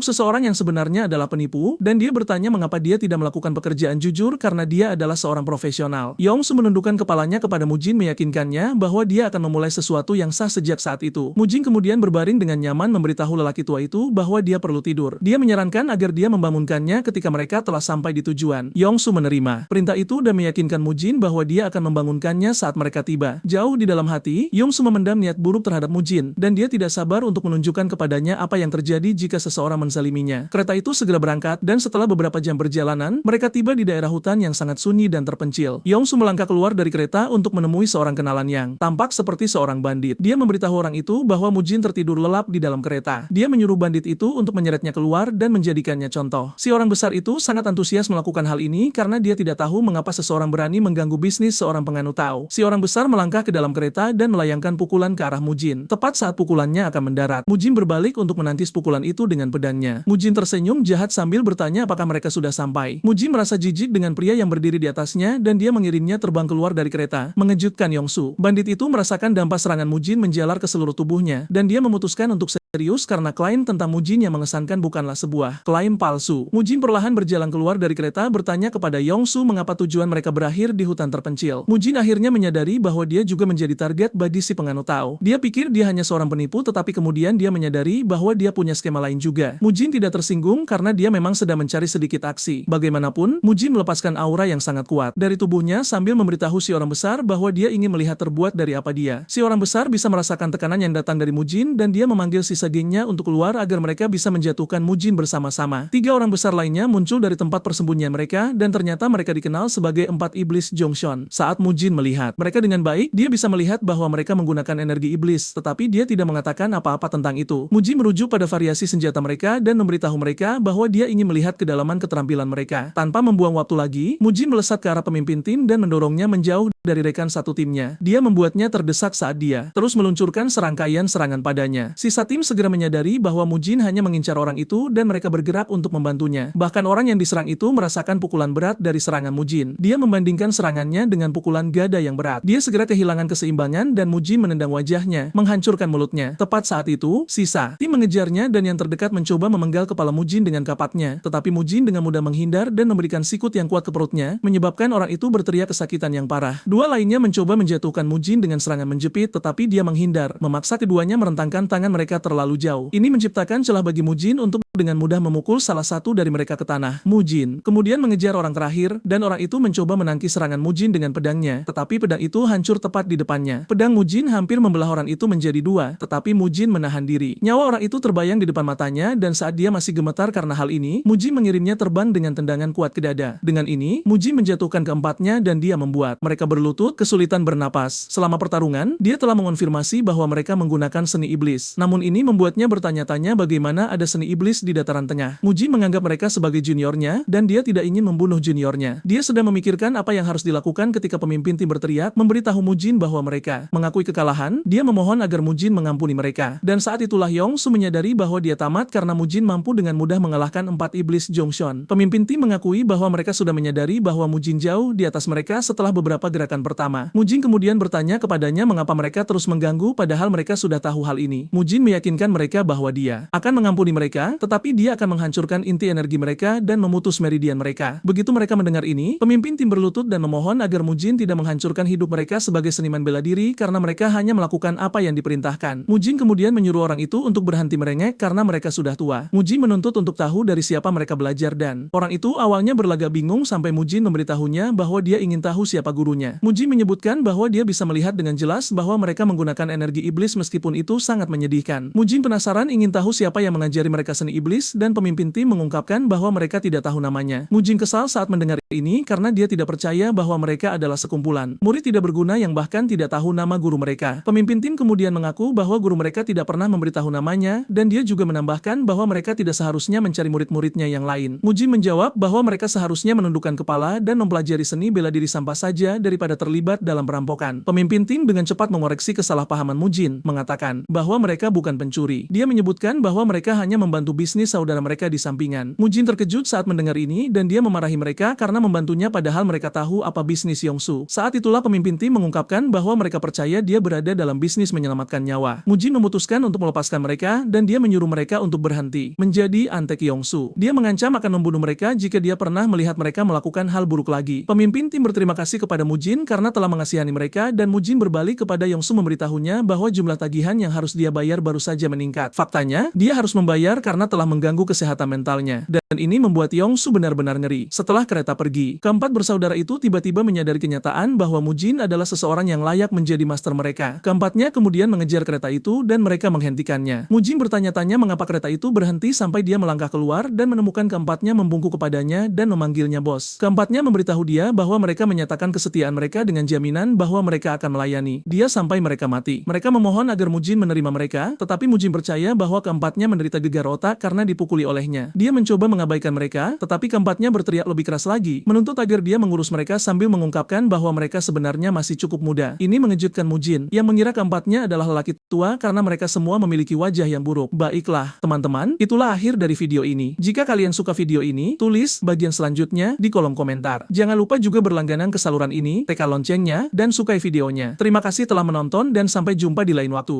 seseorang yang sebenarnya adalah penipu, dan dia bertanya mengapa dia tidak melakukan pekerjaan jujur karena dia adalah seorang profesional. Yongsu menundukkan kepalanya kepada Mujin meyakinkannya bahwa dia akan memulai sesuatu yang sah sejak saat itu. Mujin kemudian berbaring dengan nyaman memberitahu lelaki tua itu bahwa dia perlu tidur. Dia menyarankan agar dia membangunkannya ketika mereka telah sampai di tujuan. Yongsu menerima perintah itu dan meyakinkan Mujin bahwa dia akan membangunkannya saat mereka tiba. Jauh di dalam hati, Yongsu memendam niat buruk terhadap Mujin, dan dia tidak sabar untuk menunjukkan kepadanya apa yang terjadi jika seseorang menzaliminya. Kereta itu segera berangkat, dan setelah beberapa jam perjalanan, mereka tiba di daerah hutan yang sangat sunyi dan terpencil. Yongsu melangkah keluar dari kereta untuk menemui seorang kenalan yang tampak seperti seorang bandit. Dia memberitahu orang itu bahwa Mujin tertidur lelap di dalam kereta. Dia menyuruh bandit itu untuk menyeretnya keluar dan menjadikannya contoh. Si orang besar itu sangat antusias melakukan hal ini karena dia tidak tahu mengapa seseorang berani mengganggu bisnis seorang penganut Tao. Si orang besar melangkah ke dalam kereta dan melayangkan pukulan ke arah Mujin. Tepat saat pukulannya akan mendarat, Mujin berbalik untuk menantis pukulan itu dengan pedangnya. Mujin tersenyum jahat sambil bertanya apakah mereka sudah sampai. Mujin merasa jijik dengan pria yang berdiri di atasnya dan dia mengirimnya terbang keluar dari kereta, mengejutkan Yongsu. Bandit itu merasakan dampak serangan Mujin menjalar ke seluruh tubuhnya, dan dia memutuskan untuk serius karena klaim tentang Mujin yang mengesankan bukanlah sebuah klaim palsu. Mujin perlahan berjalan keluar dari kereta bertanya kepada Yongsu mengapa tujuan mereka berakhir di hutan terpencil. Mujin akhirnya menyadari bahwa dia juga menjadi target bagi si penganut Tao. Dia pikir dia hanya seorang penipu tetapi kemudian dia menyadari bahwa dia punya skema lain juga. Mujin tidak tersinggung karena dia memang sedang mencari sedikit aksi. Bagaimanapun, Mujin melepaskan aura yang sangat kuat dari tubuhnya sambil memberitahu si orang besar bahwa dia ingin melihat terbuat dari apa dia. Si orang besar bisa merasakan tekanan yang datang dari Mujin dan dia memanggil sisa gengnya untuk keluar agar mereka bisa menjatuhkan Mujin bersama-sama. 3 orang besar lainnya muncul dari tempat persembunyian mereka dan ternyata mereka dikenal sebagai 4 iblis Zhongshan. Saat Mujin melihat mereka dengan baik, dia bisa melihat bahwa mereka menggunakan energi iblis, tetapi dia tidak mengatakan apa-apa tentang itu. Mujin merujuk pada variasi senjata mereka dan memberitahu mereka bahwa dia ingin melihat kedalaman keterampilan mereka. Tanpa membuang waktu lagi, Mujin melesat ke arah pemimpin tim dan mendorongnya menjauh dari rekan satu timnya. Dia membuatnya terdesak saat dia terus meluncurkan serangkaian serangan padanya. Sisa tim segera menyadari bahwa Mujin hanya mengincar orang itu dan mereka bergerak untuk membantunya. Bahkan orang yang diserang itu merasakan pukulan berat dari serangan Mujin. Dia membandingkan serangannya dengan pukulan gada yang berat. Dia segera kehilangan keseimbangan dan Mujin menendang wajahnya, menghancurkan mulutnya. Tepat saat itu, sisa tim mengejarnya dan yang terdekat mencoba memenggal kepala Mujin dengan kapaknya. Tetapi Mujin dengan mudah menghindar dan memberikan sikut yang kuat ke perutnya, menyebabkan orang itu berteriak kesakitan yang parah. Dua lainnya mencoba menjatuhkan Mujin dengan serangan menjepit tetapi dia menghindar, memaksa keduanya merentangkan tangan mereka terlalu terlalu jauh. Ini menciptakan celah bagi Mujin untuk dengan mudah memukul salah satu dari mereka ke tanah. Mujin kemudian mengejar orang terakhir, dan orang itu mencoba menangkis serangan Mujin dengan pedangnya, tetapi pedang itu hancur tepat di depannya. Pedang Mujin hampir membelah orang itu menjadi dua, tetapi Mujin menahan diri. Nyawa orang itu terbayang di depan matanya, dan saat dia masih gemetar karena hal ini, Mujin mengirimnya terbang dengan tendangan kuat ke dada. Dengan ini, Mujin menjatuhkan keempatnya dan dia membuat mereka berlutut, kesulitan bernapas. Selama pertarungan, dia telah mengonfirmasi bahwa mereka menggunakan seni iblis. Namun ini membuatnya bertanya-tanya bagaimana ada seni iblis di dataran tengah. Mujin menganggap mereka sebagai juniornya, dan dia tidak ingin membunuh juniornya. Dia sedang memikirkan apa yang harus dilakukan ketika pemimpin tim berteriak, memberitahu Mujin bahwa mereka mengakui kekalahan. Dia memohon agar Mujin mengampuni mereka. Dan saat itulah Yongsu menyadari bahwa dia tamat karena Mujin mampu dengan mudah mengalahkan 4 iblis Zhongshan. Pemimpin tim mengakui bahwa mereka sudah menyadari bahwa Mujin jauh di atas mereka setelah beberapa gerakan pertama. Mujin kemudian bertanya kepadanya mengapa mereka terus mengganggu padahal mereka sudah tahu hal ini. Mujin meyakinkan mereka bahwa dia akan mengampuni mereka, tetapi dia akan menghancurkan inti energi mereka dan memutus meridian mereka. Begitu mereka mendengar ini, pemimpin tim berlutut dan memohon agar Mujin tidak menghancurkan hidup mereka sebagai seniman bela diri karena mereka hanya melakukan apa yang diperintahkan. Mujin kemudian menyuruh orang itu untuk berhenti merengek karena mereka sudah tua. Mujin menuntut untuk tahu dari siapa mereka belajar dan orang itu awalnya berlagak bingung sampai Mujin memberitahunya bahwa dia ingin tahu siapa gurunya. Mujin menyebutkan bahwa dia bisa melihat dengan jelas bahwa mereka menggunakan energi iblis meskipun itu sangat menyedihkan. Mujin penasaran ingin tahu siapa yang mengajari mereka seni iblis dan pemimpin tim mengungkapkan bahwa mereka tidak tahu namanya. Mujin kesal saat mendengar ini karena dia tidak percaya bahwa mereka adalah sekumpulan murid tidak berguna yang bahkan tidak tahu nama guru mereka. Pemimpin tim kemudian mengaku bahwa guru mereka tidak pernah memberitahu namanya dan dia juga menambahkan bahwa mereka tidak seharusnya mencari murid-muridnya yang lain. Mujin menjawab bahwa mereka seharusnya menundukkan kepala dan mempelajari seni bela diri sampah saja daripada terlibat dalam perampokan. Pemimpin tim dengan cepat mengoreksi kesalahpahaman Mujin, mengatakan bahwa mereka bukan pencuri. Dia menyebutkan bahwa mereka hanya membantu bisnis saudara mereka di sampingan. Mujin terkejut saat mendengar ini dan dia memarahi mereka karena membantunya padahal mereka tahu apa bisnis Yongsu. Saat itulah pemimpin tim mengungkapkan bahwa mereka percaya dia berada dalam bisnis menyelamatkan nyawa. Mujin memutuskan untuk melepaskan mereka dan dia menyuruh mereka untuk berhenti menjadi antek Yongsu. Dia mengancam akan membunuh mereka jika dia pernah melihat mereka melakukan hal buruk lagi. Pemimpin tim berterima kasih kepada Mujin karena telah mengasihani mereka dan Mujin berbalik kepada Yongsu memberitahunya bahwa jumlah tagihan yang harus dia bayar baru saja meningkat. Faktanya, dia harus membayar karena telah mengganggu kesehatan mentalnya. Dan ini membuat Yongsu benar-benar ngeri. Setelah kereta pergi, keempat bersaudara itu tiba-tiba menyadari kenyataan bahwa Mujin adalah seseorang yang layak menjadi master mereka. Keempatnya kemudian mengejar kereta itu dan mereka menghentikannya. Mujin bertanya-tanya mengapa kereta itu berhenti sampai dia melangkah keluar dan menemukan keempatnya membungkuk kepadanya dan memanggilnya bos. Keempatnya memberitahu dia bahwa mereka menyatakan kesetiaan mereka dengan jaminan bahwa mereka akan melayani dia sampai mereka mati. Mereka memohon agar Mujin menerima mereka, tetapi Mujin percaya bahwa keempatnya menderita gegar otak karena dipukuli olehnya. Dia mencoba mengabaikan mereka, tetapi keempatnya berteriak lebih keras lagi, menuntut agar dia mengurus mereka sambil mengungkapkan bahwa mereka sebenarnya masih cukup muda. Ini mengejutkan Mujin, yang mengira keempatnya adalah lelaki tua karena mereka semua memiliki wajah yang buruk. Baiklah, teman-teman, itulah akhir dari video ini. Jika kalian suka video ini, tulis bagian selanjutnya di kolom komentar. Jangan lupa juga berlangganan ke saluran ini, tekan loncengnya, dan sukai videonya. Terima kasih telah menonton dan sampai jumpa di lain waktu.